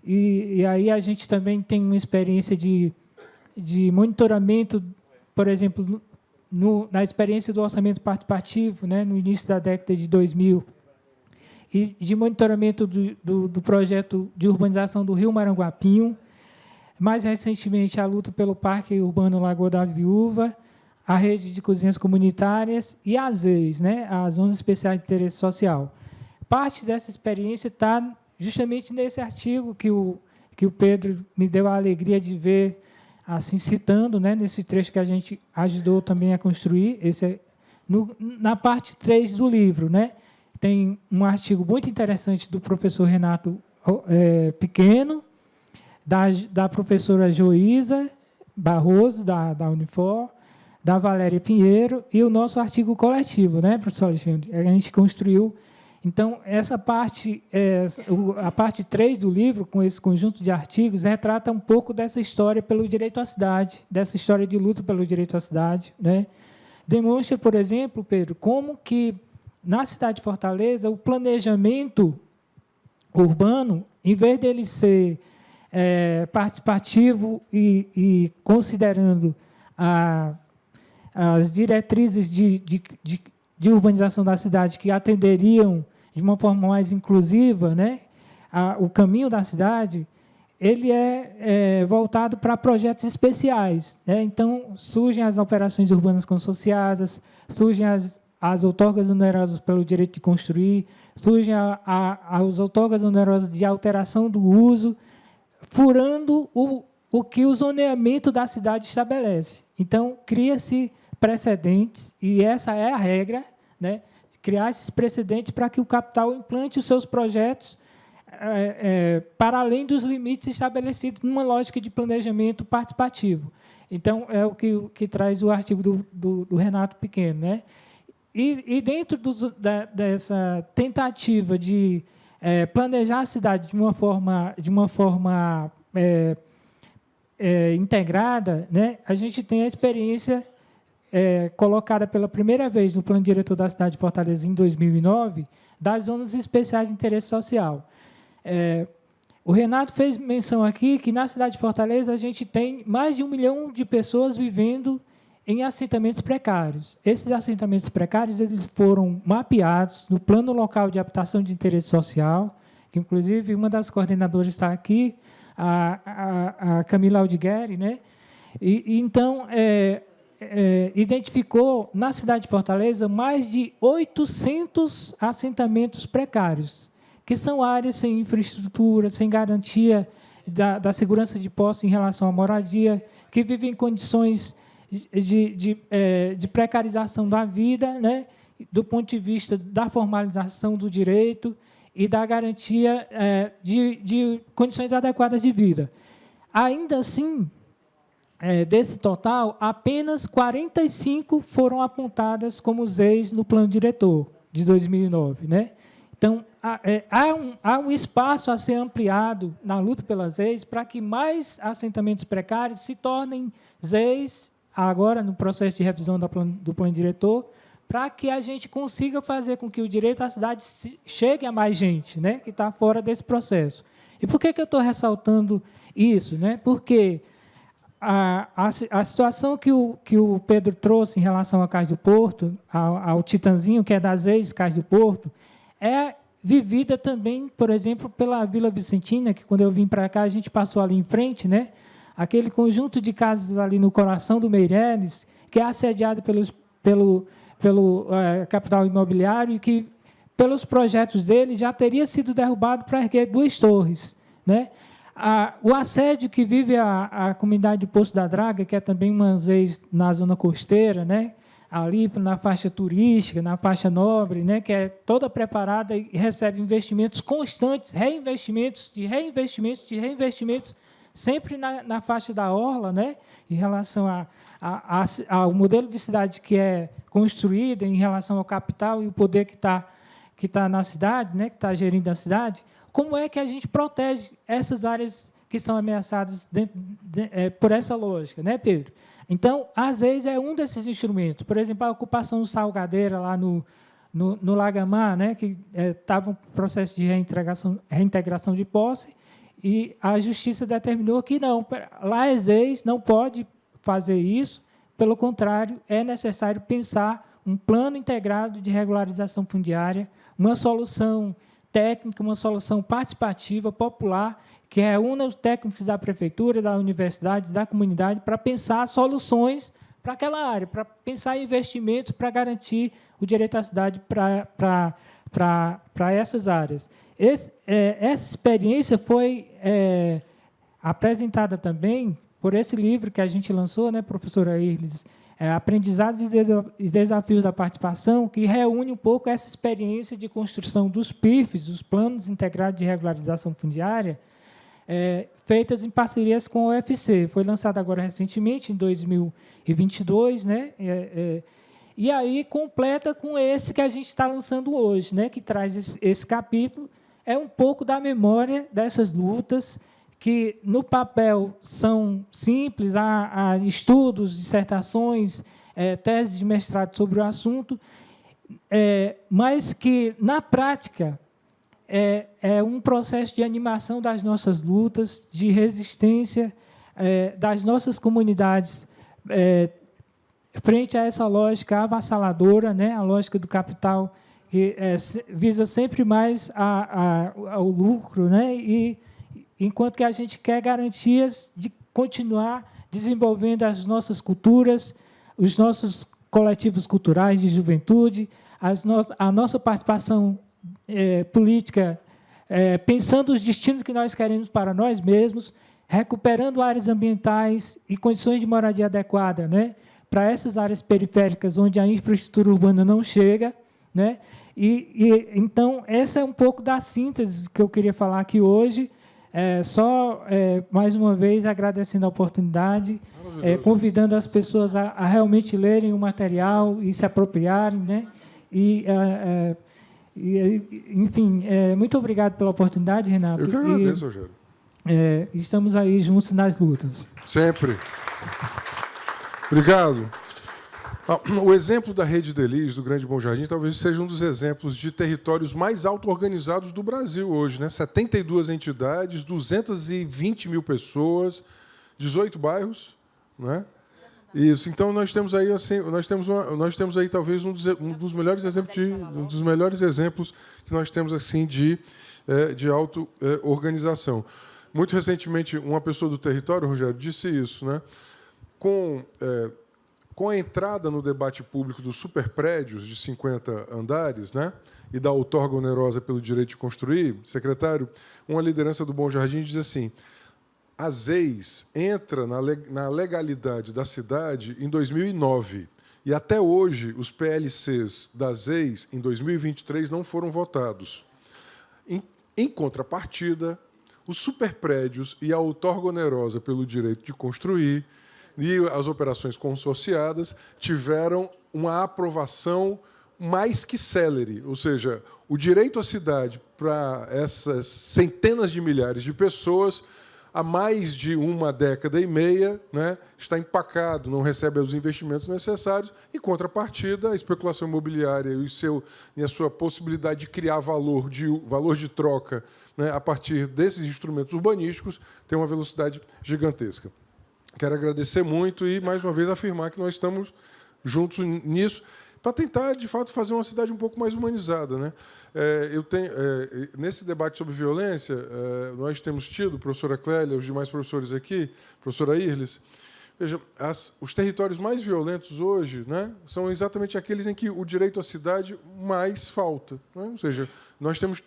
E aí a gente também tem uma experiência de monitoramento, por exemplo, na experiência do orçamento participativo, né, no início da década de 2000, e de monitoramento do projeto de urbanização do Rio Maranguapinho, mais recentemente a luta pelo Parque Urbano Lagoa da Viúva, a rede de cozinhas comunitárias e as ZEIs, né, as Zonas Especiais de Interesse Social. Parte dessa experiência está justamente nesse artigo que o Pedro me deu a alegria de ver, assim, citando, né, nesse trecho que a gente ajudou também a construir, na parte 3 do livro, né, tem um artigo muito interessante do professor Renato Pequeno, da professora Joísa Barroso, da Unifor, da Valéria Pinheiro, e o nosso artigo coletivo, né, professor Alexandre? A gente construiu. Então, essa parte, a parte 3 do livro, com esse conjunto de artigos, retrata um pouco dessa história pelo direito à cidade, dessa história de luta pelo direito à cidade, né? Demonstra, por exemplo, Pedro, como que, na cidade de Fortaleza, o planejamento urbano, em vez dele ser participativo e considerando as diretrizes de urbanização da cidade que atenderiam de uma forma mais inclusiva, né, o caminho da cidade, ele é voltado para projetos especiais, né? Então, surgem as operações urbanas consorciadas, surgem as outorgas onerosas pelo direito de construir, surgem as outorgas onerosas de alteração do uso, furando o que o zoneamento da cidade estabelece. Então, cria-se precedentes, e essa é a regra, né? Criar esses precedentes para que o capital implante os seus projetos para além dos limites estabelecidos numa lógica de planejamento participativo. Então, é o que traz o artigo do Renato Pequeno, né? E dentro dessa tentativa de planejar a cidade de uma forma integrada, né, a gente tem a experiência colocada pela primeira vez no Plano Diretor da cidade de Fortaleza, em 2009, das zonas especiais de interesse social. O Renato fez menção aqui que, na cidade de Fortaleza, a gente tem mais de 1 milhão de pessoas vivendo em assentamentos precários. Esses assentamentos precários eles foram mapeados no Plano Local de Habitação de Interesse Social, que, inclusive, uma das coordenadoras está aqui, a Camila Aldigueri, né? Então, identificou, na cidade de Fortaleza, mais de 800 assentamentos precários, que são áreas sem infraestrutura, sem garantia da segurança de posse em relação à moradia, que vivem em condições de precarização da vida, né, do ponto de vista da formalização do direito e da garantia de condições adequadas de vida. Ainda assim, desse total, apenas 45 foram apontadas como ZEIs no plano diretor de 2009. Né? Então, há um espaço a ser ampliado na luta pelas ZEIs para que mais assentamentos precários se tornem ZEIs, agora no processo de revisão do plano diretor, para que a gente consiga fazer com que o direito à cidade chegue a mais gente, né, que está fora desse processo. E por que eu estou ressaltando isso? Né? Porque a situação que o Pedro trouxe em relação à Cais do Porto, ao Titanzinho, que é das ex-Cais do Porto, é vivida também, por exemplo, pela Vila Vicentina, que, quando eu vim para cá, a gente passou ali em frente, né? Aquele conjunto de casas ali no coração do Meireles, que é assediado pelo capital imobiliário e que, pelos projetos dele, já teria sido derrubado para erguer 2 torres. Né? O assédio que vive a comunidade de Poço da Draga, que é também uma vez na zona costeira, né? Ali na faixa turística, na faixa nobre, né? Que é toda preparada e recebe investimentos constantes, reinvestimentos, sempre na faixa da orla, né? Em relação ao modelo de cidade que é construído, em relação ao capital e o poder que está na cidade, né? Que está gerindo a cidade. Como é que a gente protege essas áreas que são ameaçadas por essa lógica, né, Pedro? Então, às vezes, é um desses instrumentos. Por exemplo, a ocupação salgadeira lá no Lagamar, né, que estava um processo de reintegração de posse, e a Justiça determinou que não, lá a ESEIS não pode fazer isso, pelo contrário, é necessário pensar um plano integrado de regularização fundiária, uma solução técnica, uma solução participativa, popular, que reúna os técnicos da prefeitura, da universidade, da comunidade, para pensar soluções para aquela área, para pensar em investimentos para garantir o direito à cidade para essas áreas. Essa experiência foi apresentada também por esse livro que a gente lançou, né, professora Irles, Aprendizados e Desafios da Participação, que reúne um pouco essa experiência de construção dos PIFs, dos Planos Integrados de Regularização Fundiária, feitas em parcerias com a UFC. Foi lançado agora recentemente, em 2022, né? E aí completa com esse que a gente está lançando hoje, né? Que traz esse capítulo, é um pouco da memória dessas lutas, que no papel são simples, há estudos, dissertações, teses de mestrado sobre o assunto, mas que, na prática, é um processo de animação das nossas lutas, de resistência das nossas comunidades frente a essa lógica avassaladora, né, a lógica do capital, que visa sempre mais ao lucro, né, e enquanto que a gente quer garantias de continuar desenvolvendo as nossas culturas, os nossos coletivos culturais de juventude, a nossa participação política, pensando os destinos que nós queremos para nós mesmos, recuperando áreas ambientais e condições de moradia adequada, né, para essas áreas periféricas onde a infraestrutura urbana não chega, né? Então, essa é um pouco da síntese que eu queria falar aqui hoje. Mais uma vez, agradecendo a oportunidade, convidando as pessoas a realmente lerem o material e se apropriarem, né? Enfim, muito obrigado pela oportunidade, Renato. Eu que agradeço, Rogério. Estamos aí juntos nas lutas. Sempre. Obrigado. O exemplo da Rede Delis, do Grande Bom Jardim, talvez seja um dos exemplos de territórios mais auto-organizados do Brasil hoje, né? 72 entidades, 220 mil pessoas, 18 bairros, né? Isso. Então nós temos aí assim, nós temos aí talvez um dos melhores exemplos que nós temos assim de auto-organização. Muito recentemente, uma pessoa do território, Rogério, disse isso, né? Com a entrada no debate público dos superprédios de 50 andares, né, e da outorga onerosa pelo direito de construir, secretário, uma liderança do Bom Jardim diz assim: a ZEIS entra na legalidade da cidade em 2009 e até hoje os PLCs da ZEIS em 2023 não foram votados. Em contrapartida, os superprédios e a outorga onerosa pelo direito de construir e as operações consorciadas tiveram uma aprovação mais que célere, ou seja, o direito à cidade para essas centenas de milhares de pessoas há mais de uma década e meia, né, está empacado, não recebe os investimentos necessários, e, contrapartida, a especulação imobiliária e a sua possibilidade de criar valor de troca, né, a partir desses instrumentos urbanísticos tem uma velocidade gigantesca. Quero agradecer muito e, mais uma vez, afirmar que nós estamos juntos nisso para tentar, de fato, fazer uma cidade um pouco mais humanizada, né? Nesse debate sobre violência, nós temos tido, professora Clélia, os demais professores aqui, professora Irles, veja, os territórios mais violentos hoje, né, são exatamente aqueles em que o direito à cidade mais falta, né? Ou seja, nós temos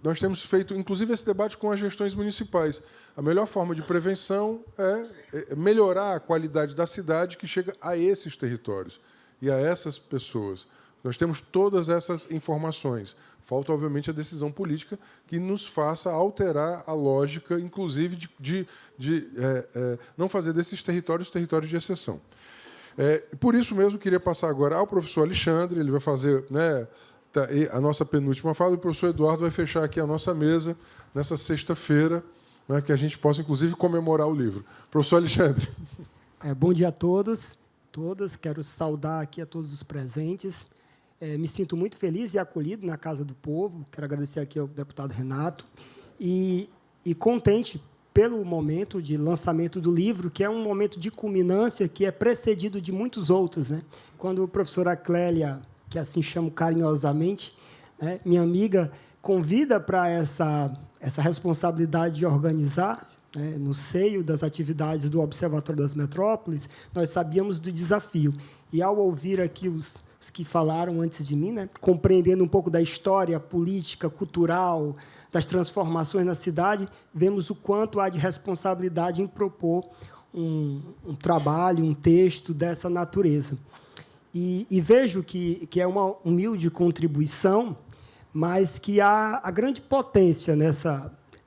nós temos feito, inclusive, esse debate com as gestões municipais. A melhor forma de prevenção é melhorar a qualidade da cidade que chega a esses territórios e a essas pessoas. Nós temos todas essas informações. Falta, obviamente, a decisão política que nos faça alterar a lógica, inclusive, de não fazer desses territórios de exceção. Por isso mesmo, queria passar agora ao professor Alexandre, ele vai fazer, né, a nossa penúltima fala, e o professor Eduardo vai fechar aqui a nossa mesa nessa sexta-feira, né, que a gente possa, inclusive, comemorar o livro. Professor Alexandre. Bom dia a todos, todas. Quero saudar aqui a todos os presentes. Me sinto muito feliz e acolhido na Casa do Povo. Quero agradecer aqui ao deputado Renato. E contente pelo momento de lançamento do livro, que é um momento de culminância que é precedido de muitos outros, né? Quando a professora Clélia, que assim chamo carinhosamente, né, minha amiga, convida para essa responsabilidade de organizar, né, no seio das atividades do Observatório das Metrópoles, nós sabíamos do desafio. E, ao ouvir aqui os que falaram antes de mim, né, compreendendo um pouco da história política, cultural, das transformações na cidade, vemos o quanto há de responsabilidade em propor um trabalho, um texto dessa natureza. E vejo que é uma humilde contribuição, mas que há a grande potência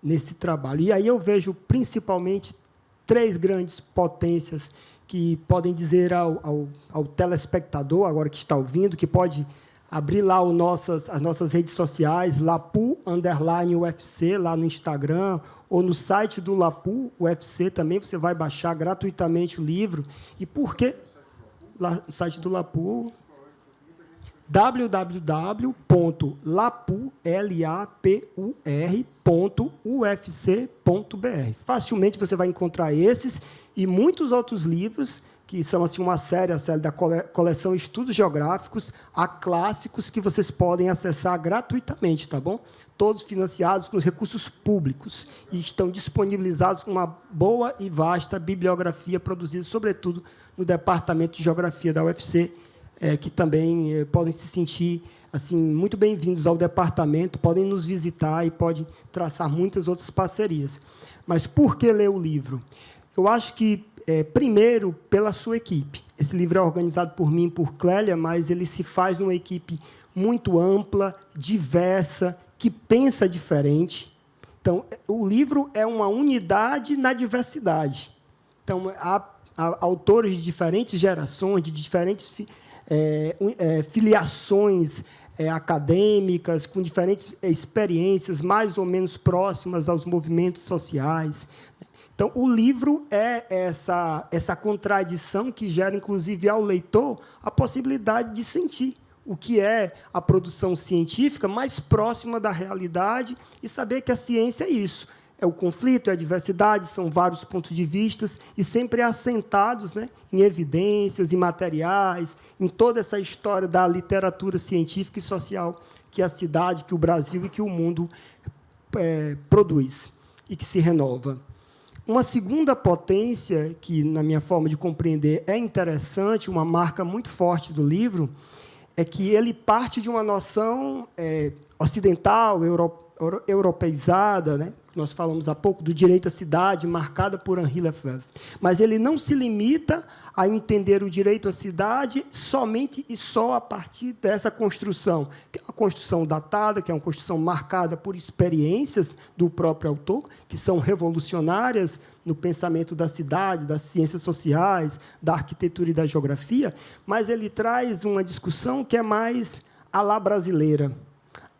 nesse trabalho. E aí eu vejo, principalmente, 3 grandes potências que podem dizer ao telespectador, agora que está ouvindo, que pode abrir lá as nossas redes sociais, Lapu_UFC, lá no Instagram, ou no site do Lapu UFC também, você vai baixar gratuitamente o livro. E por quê? Lá no site do Lapu, www.lapur.ufc.br. Facilmente você vai encontrar esses e muitos outros livros, que são assim, a série da coleção Estudos Geográficos, há clássicos que vocês podem acessar gratuitamente, tá bom? Todos financiados com recursos públicos e estão disponibilizados com uma boa e vasta bibliografia produzida, sobretudo, no Departamento de Geografia da UFC, que também podem se sentir assim, muito bem-vindos ao departamento, podem nos visitar e podem traçar muitas outras parcerias. Mas por que ler o livro? Eu acho que, primeiro, pela sua equipe. Esse livro é organizado por mim e por Clélia, mas ele se faz numa equipe muito ampla, diversa, que pensa diferente. Então, o livro é uma unidade na diversidade. Então, há autores de diferentes gerações, de diferentes filiações acadêmicas, com diferentes experiências mais ou menos próximas aos movimentos sociais. Então, o livro é essa contradição que gera, inclusive, ao leitor a possibilidade de sentir o que é a produção científica mais próxima da realidade e saber que a ciência é isso. É o conflito, é a diversidade, são vários pontos de vista e sempre assentados, né, em evidências, em materiais, em toda essa história da literatura científica e social que a cidade, que o Brasil e que o mundo produz e que se renova. Uma segunda potência, que, na minha forma de compreender, é interessante, uma marca muito forte do livro, é que ele parte de uma noção ocidental, europeizada, né? Nós falamos há pouco do direito à cidade, marcada por Henri Lefebvre. Mas ele não se limita a entender o direito à cidade somente e só a partir dessa construção, que é uma construção datada, que é uma construção marcada por experiências do próprio autor, que são revolucionárias no pensamento da cidade, das ciências sociais, da arquitetura e da geografia, mas ele traz uma discussão que é mais à la brasileira,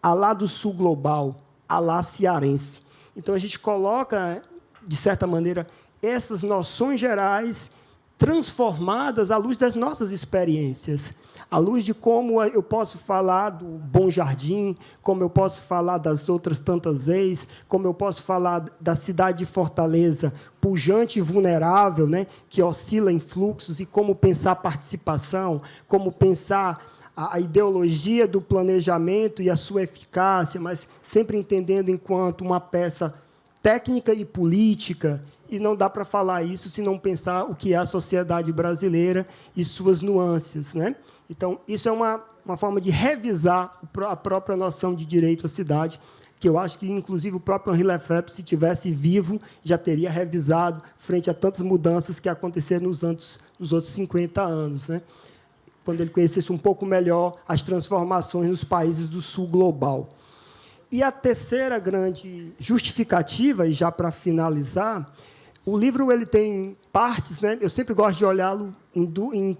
à la do sul global, à la cearense. Então, a gente coloca, de certa maneira, essas noções gerais transformadas à luz das nossas experiências, à luz de como eu posso falar do Bom Jardim, como eu posso falar das outras tantas ex, como eu posso falar da cidade de Fortaleza, pujante e vulnerável, né, que oscila em fluxos, e como pensar a participação, como pensar a ideologia do planejamento e a sua eficácia, mas sempre entendendo enquanto uma peça técnica e política, e não dá para falar isso se não pensar o que é a sociedade brasileira e suas nuances, né? Então, isso é uma forma de revisar a própria noção de direito à cidade, que eu acho que, inclusive, o próprio Henri Lefebvre, se tivesse vivo, já teria revisado frente a tantas mudanças que aconteceram nos outros 50 anos, né? Quando ele conhecesse um pouco melhor as transformações nos países do sul global. E a terceira grande justificativa, e já para finalizar, o livro ele tem partes, né? Eu sempre gosto de olhá-lo em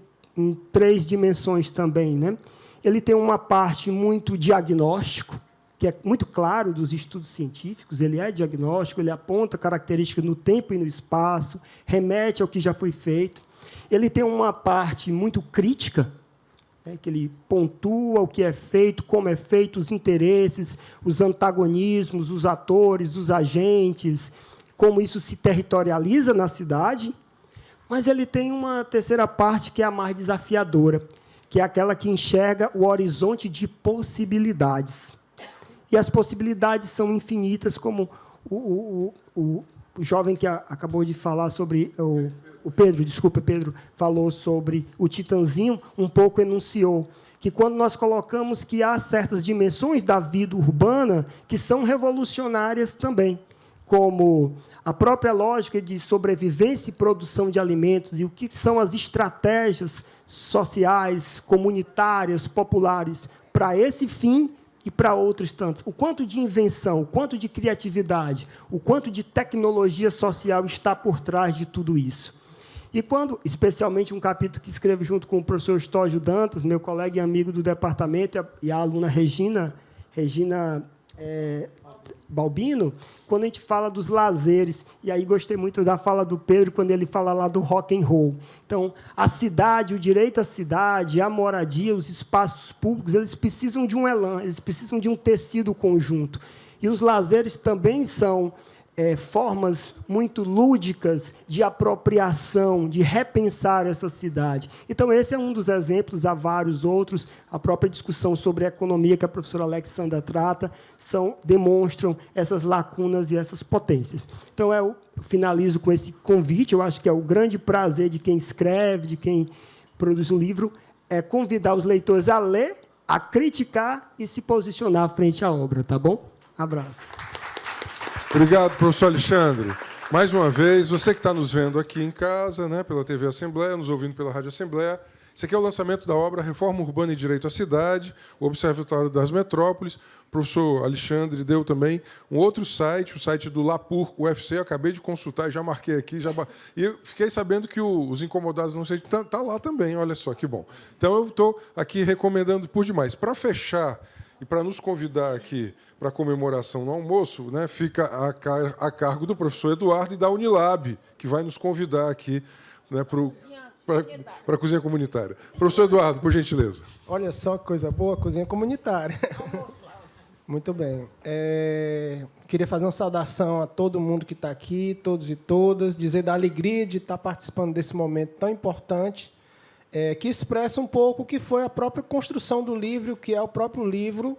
3 dimensões também, né? Ele tem uma parte muito diagnóstico, que é muito claro dos estudos científicos, ele é diagnóstico, ele aponta características no tempo e no espaço, remete ao que já foi feito. Ele tem uma parte muito crítica, né, que ele pontua o que é feito, como é feito, os interesses, os antagonismos, os atores, os agentes, como isso se territorializa na cidade. Mas ele tem uma terceira parte que é a mais desafiadora, que é aquela que enxerga o horizonte de possibilidades. E as possibilidades são infinitas, como o jovem que acabou de falar sobre... O Pedro falou sobre o Titãzinho, um pouco enunciou que, quando nós colocamos que há certas dimensões da vida urbana que são revolucionárias também, como a própria lógica de sobrevivência e produção de alimentos, e o que são as estratégias sociais, comunitárias, populares, para esse fim e para outros tantos. O quanto de invenção, o quanto de criatividade, o quanto de tecnologia social está por trás de tudo isso. E quando, especialmente, um capítulo que escrevo junto com o professor Estógio Dantas, meu colega e amigo do departamento, e a aluna Regina Balbino, quando a gente fala dos lazeres, e aí gostei muito da fala do Pedro, quando ele fala lá do rock and roll. Então, a cidade, o direito à cidade, a moradia, os espaços públicos, eles precisam de um elan, eles precisam de um tecido conjunto. E os lazeres também são formas muito lúdicas de apropriação, de repensar essa cidade. Então, esse é um dos exemplos, há vários outros. A própria discussão sobre a economia que a professora Alexandra trata demonstram essas lacunas e essas potências. Então, eu finalizo com esse convite. Eu acho que é o grande prazer de quem escreve, de quem produz um livro, é convidar os leitores a ler, a criticar e se posicionar frente à obra. Tá bom? Abraço. Obrigado, professor Alexandre. Mais uma vez, você que está nos vendo aqui em casa, né, pela TV Assembleia, nos ouvindo pela Rádio Assembleia, esse aqui é o lançamento da obra Reforma Urbana e Direito à Cidade, o Observatório das Metrópoles. O professor Alexandre deu também um outro site, o site do Lapur UFC, eu acabei de consultar, já marquei aqui, e eu fiquei sabendo que os Incomodados Não Sei, está lá também, olha só, que bom. Então, eu estou aqui recomendando por demais. Para fechar e para nos convidar aqui para a comemoração no almoço, né, fica a cargo do professor Eduardo e da Unilab, que vai nos convidar aqui, né, para a cozinha comunitária. Professor Eduardo, por gentileza. Olha só que coisa boa, cozinha comunitária. Muito bem. Queria fazer uma saudação a todo mundo que está aqui, todos e todas, dizer da alegria de estar participando desse momento tão importante, que expressa um pouco o que foi a própria construção do livro, o que é o próprio livro.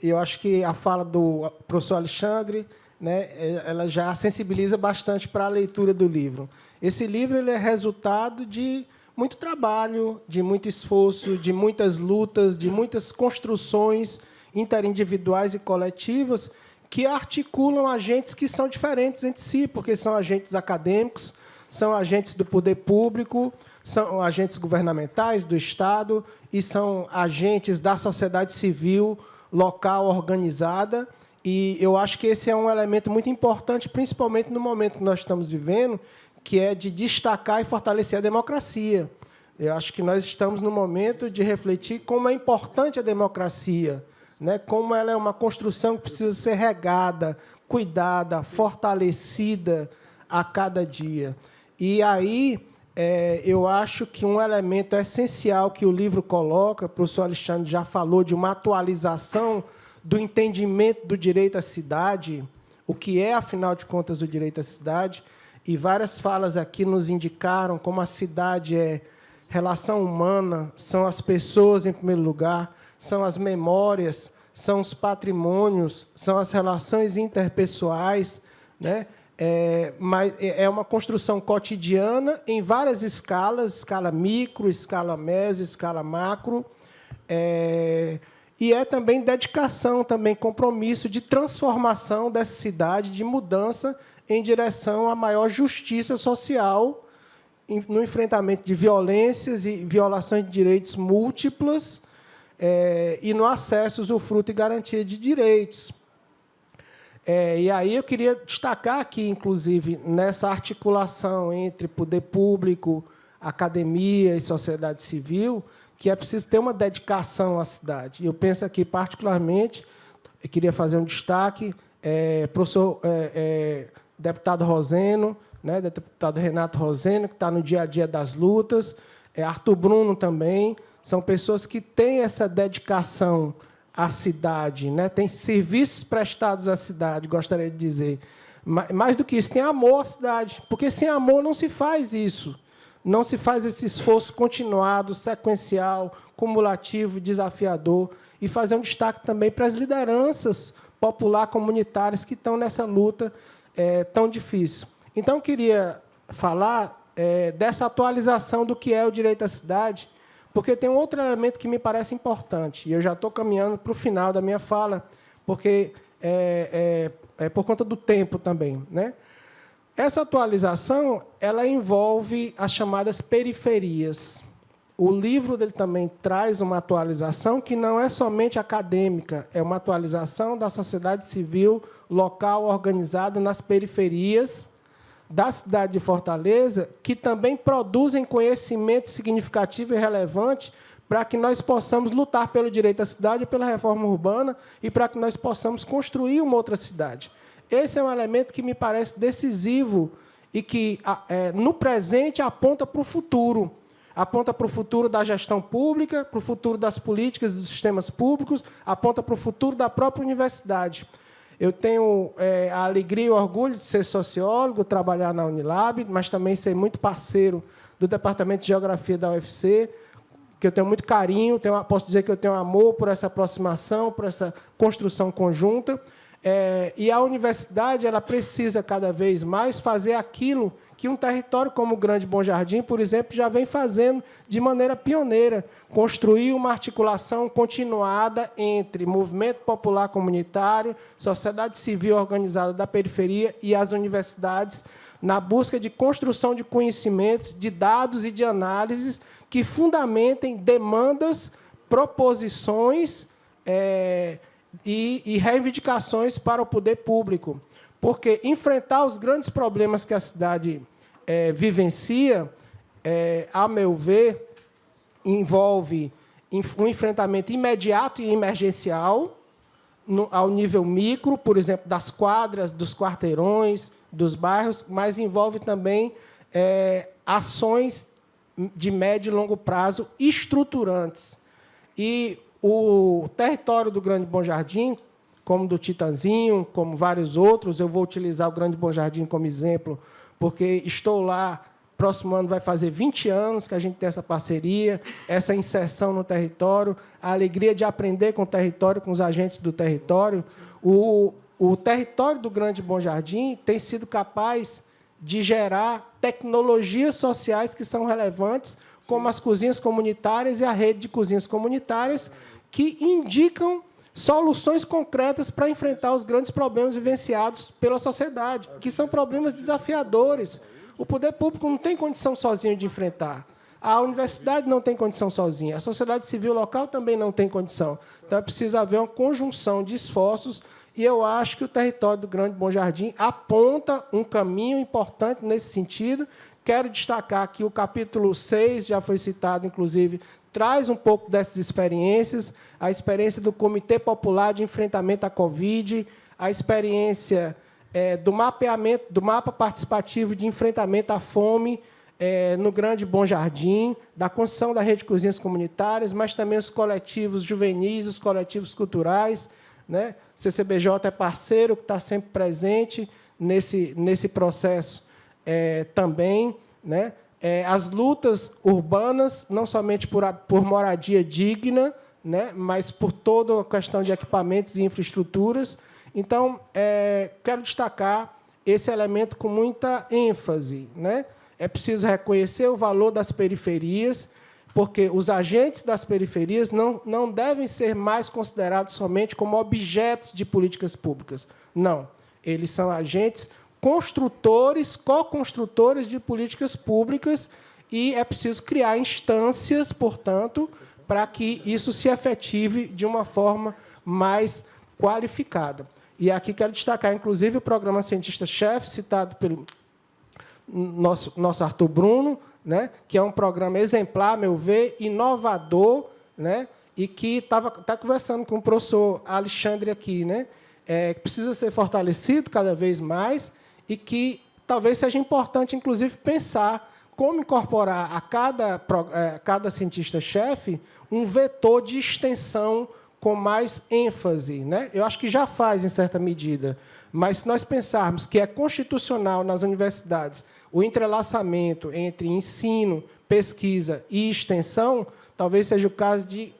E eu acho que a fala do professor Alexandre, né, ela já sensibiliza bastante para a leitura do livro. Esse livro ele é resultado de muito trabalho, de muito esforço, de muitas lutas, de muitas construções interindividuais e coletivas que articulam agentes que são diferentes entre si, porque são agentes acadêmicos, são agentes do poder público, são agentes governamentais do Estado e são agentes da sociedade civil local organizada. E eu acho que esse é um elemento muito importante, principalmente no momento que nós estamos vivendo, que é de destacar e fortalecer a democracia. Eu acho que nós estamos no momento de refletir como é importante a democracia, né? Como ela é uma construção que precisa ser regada, cuidada, fortalecida a cada dia. E aí, eu acho que um elemento essencial que o livro coloca, o professor Alexandre já falou de uma atualização do entendimento do direito à cidade, o que é, afinal de contas, o direito à cidade, e várias falas aqui nos indicaram como a cidade é relação humana, são as pessoas, em primeiro lugar, são as memórias, são os patrimônios, são as relações interpessoais, né? Mas é uma construção cotidiana em várias escalas, escala micro, escala meso, escala macro, e é também dedicação, também compromisso de transformação dessa cidade, de mudança em direção à maior justiça social, no enfrentamento de violências e violações de direitos múltiplas, e no acesso, usufruto e garantia de direitos. E aí eu queria destacar aqui, inclusive, nessa articulação entre poder público, academia e sociedade civil, que é preciso ter uma dedicação à cidade. Eu penso aqui, particularmente, eu queria fazer um destaque, professor deputado Roseno, né, deputado Renato Roseno, que está no dia a dia das lutas, Arthur Bruno também, são pessoas que têm essa dedicação à cidade, né, têm serviços prestados à cidade, gostaria de dizer. Mais do que isso, tem amor à cidade, porque sem amor não se faz isso. Não se faz esse esforço continuado, sequencial, cumulativo, desafiador, e fazer um destaque também para as lideranças popular comunitárias que estão nessa luta tão difícil. Então, eu queria falar dessa atualização do que é o direito à cidade, porque tem um outro elemento que me parece importante, e eu já estou caminhando para o final da minha fala, porque por conta do tempo também, né? Essa atualização ela envolve as chamadas periferias. O livro dele também traz uma atualização que não é somente acadêmica, é uma atualização da sociedade civil local organizada nas periferias da cidade de Fortaleza, que também produzem conhecimento significativo e relevante para que nós possamos lutar pelo direito à cidade, pela reforma urbana, e para que nós possamos construir uma outra cidade. Esse é um elemento que me parece decisivo e que, no presente, aponta para o futuro. Aponta para o futuro da gestão pública, para o futuro das políticas dos sistemas públicos, aponta para o futuro da própria universidade. Eu tenho a alegria e o orgulho de ser sociólogo, trabalhar na Unilab, mas também ser muito parceiro do Departamento de Geografia da UFC, que eu tenho muito carinho, posso dizer que eu tenho amor por essa aproximação, por essa construção conjunta. E a universidade ela precisa, cada vez mais, fazer aquilo que um território como o Grande Bom Jardim, por exemplo, já vem fazendo de maneira pioneira, construir uma articulação continuada entre movimento popular comunitário, sociedade civil organizada da periferia e as universidades, na busca de construção de conhecimentos, de dados e de análises que fundamentem demandas, proposições e reivindicações para o poder público. Porque enfrentar os grandes problemas que a cidade vivencia, a meu ver, envolve um enfrentamento imediato e emergencial, ao nível micro, por exemplo, das quadras, dos quarteirões, dos bairros, mas envolve também ações de médio e longo prazo estruturantes. E o território do Grande Bom Jardim, como do Titanzinho, como vários outros, eu vou utilizar o Grande Bom Jardim como exemplo, porque estou lá, próximo ano vai fazer 20 anos que a gente tem essa parceria, essa inserção no território, a alegria de aprender com o território, com os agentes do território. O território do Grande Bom Jardim tem sido capaz de gerar tecnologias sociais que são relevantes, como as cozinhas comunitárias e a rede de cozinhas comunitárias, que indicam soluções concretas para enfrentar os grandes problemas vivenciados pela sociedade, que são problemas desafiadores. O poder público não tem condição sozinho de enfrentar. A universidade não tem condição sozinha. A sociedade civil local também não tem condição. Então, é preciso haver uma conjunção de esforços, e eu acho que o território do Grande Bom Jardim aponta um caminho importante nesse sentido. Quero destacar que o capítulo 6, já foi citado, inclusive, traz um pouco dessas experiências, a experiência do Comitê Popular de Enfrentamento à Covid, a experiência do mapeamento, do mapa participativo de enfrentamento à fome no Grande Bom Jardim, da construção da rede de cozinhas comunitárias, mas também os coletivos juvenis, os coletivos culturais, né? O CCBJ é parceiro, que está sempre presente nesse processo também, né? As lutas urbanas, não somente por moradia digna, né, mas por toda a questão de equipamentos e infraestruturas. Então, quero destacar esse elemento com muita ênfase, né? É preciso reconhecer o valor das periferias, porque os agentes das periferias não devem ser mais considerados somente como objetos de políticas públicas. Não. Eles são agentes construtores, co-construtores de políticas públicas, e é preciso criar instâncias, portanto, para que isso se efetive de uma forma mais qualificada. E aqui quero destacar, inclusive, o programa Cientista-Chefe, citado pelo nosso Arthur Bruno, né, que é um programa exemplar, a meu ver, inovador, né, e que está conversando com o professor Alexandre aqui, né, que precisa ser fortalecido cada vez mais e que talvez seja importante, inclusive, pensar como incorporar a cada cientista-chefe um vetor de extensão com mais ênfase, né? Eu acho que já faz, em certa medida, mas se nós pensarmos que é constitucional nas universidades o entrelaçamento entre ensino, pesquisa e extensão, talvez seja o caso de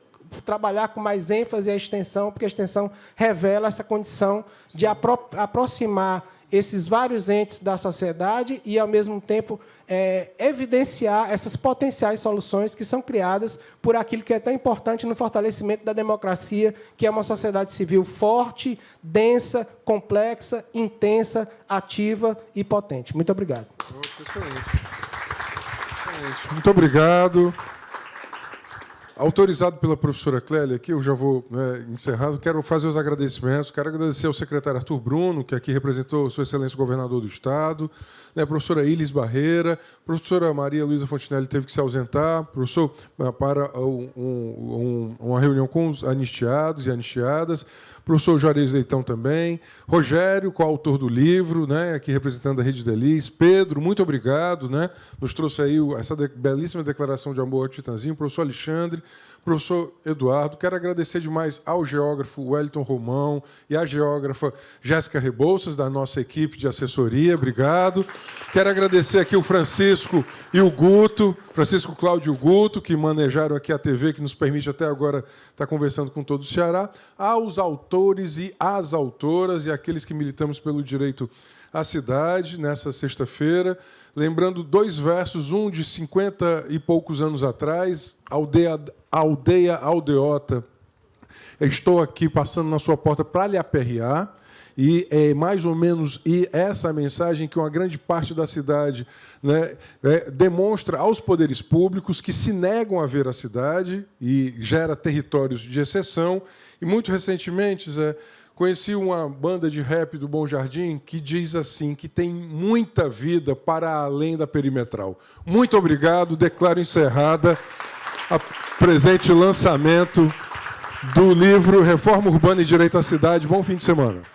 trabalhar com mais ênfase a extensão, porque a extensão revela essa condição de aproximar esses vários entes da sociedade e, ao mesmo tempo, evidenciar essas potenciais soluções que são criadas por aquilo que é tão importante no fortalecimento da democracia, que é uma sociedade civil forte, densa, complexa, intensa, ativa e potente. Muito obrigado. Excelente. Muito obrigado. Autorizado pela professora Clélia, aqui eu já vou encerrando, quero fazer os agradecimentos, quero agradecer ao secretário Arthur Bruno, que aqui representou Sua Excelência o Governador do Estado, a professora Ilis Barreira, a professora Maria Luísa Fontinelli teve que se ausentar, professor, para uma reunião com os anistiados e anistiadas, professor Juarez Leitão também, Rogério, coautor do livro, né, aqui representando a Rede Delis, Pedro, muito obrigado, né, nos trouxe aí essa belíssima declaração de amor ao Titanzinho, professor Alexandre, professor Eduardo, quero agradecer demais ao geógrafo Wellington Romão e à geógrafa Jéssica Rebouças, da nossa equipe de assessoria, obrigado. Quero agradecer aqui o Francisco e o Guto, Francisco Cláudio e o Guto, que manejaram aqui a TV, que nos permite até agora estar conversando com todo o Ceará, aos autores e às autoras e aqueles que militamos pelo direito à cidade, nessa sexta-feira, lembrando 2 versos, um de 50 e poucos anos atrás, Aldeia Aldeota, estou aqui passando na sua porta para lhe aperrear, e é mais ou menos essa mensagem que uma grande parte da cidade, né, demonstra aos poderes públicos que se negam a ver a cidade e gera territórios de exceção. E, muito recentemente, Zé, conheci uma banda de rap do Bom Jardim que diz assim, que tem muita vida para além da perimetral. Muito obrigado, declaro encerrada a presente lançamento do livro Reforma Urbana e Direito à Cidade. Bom fim de semana.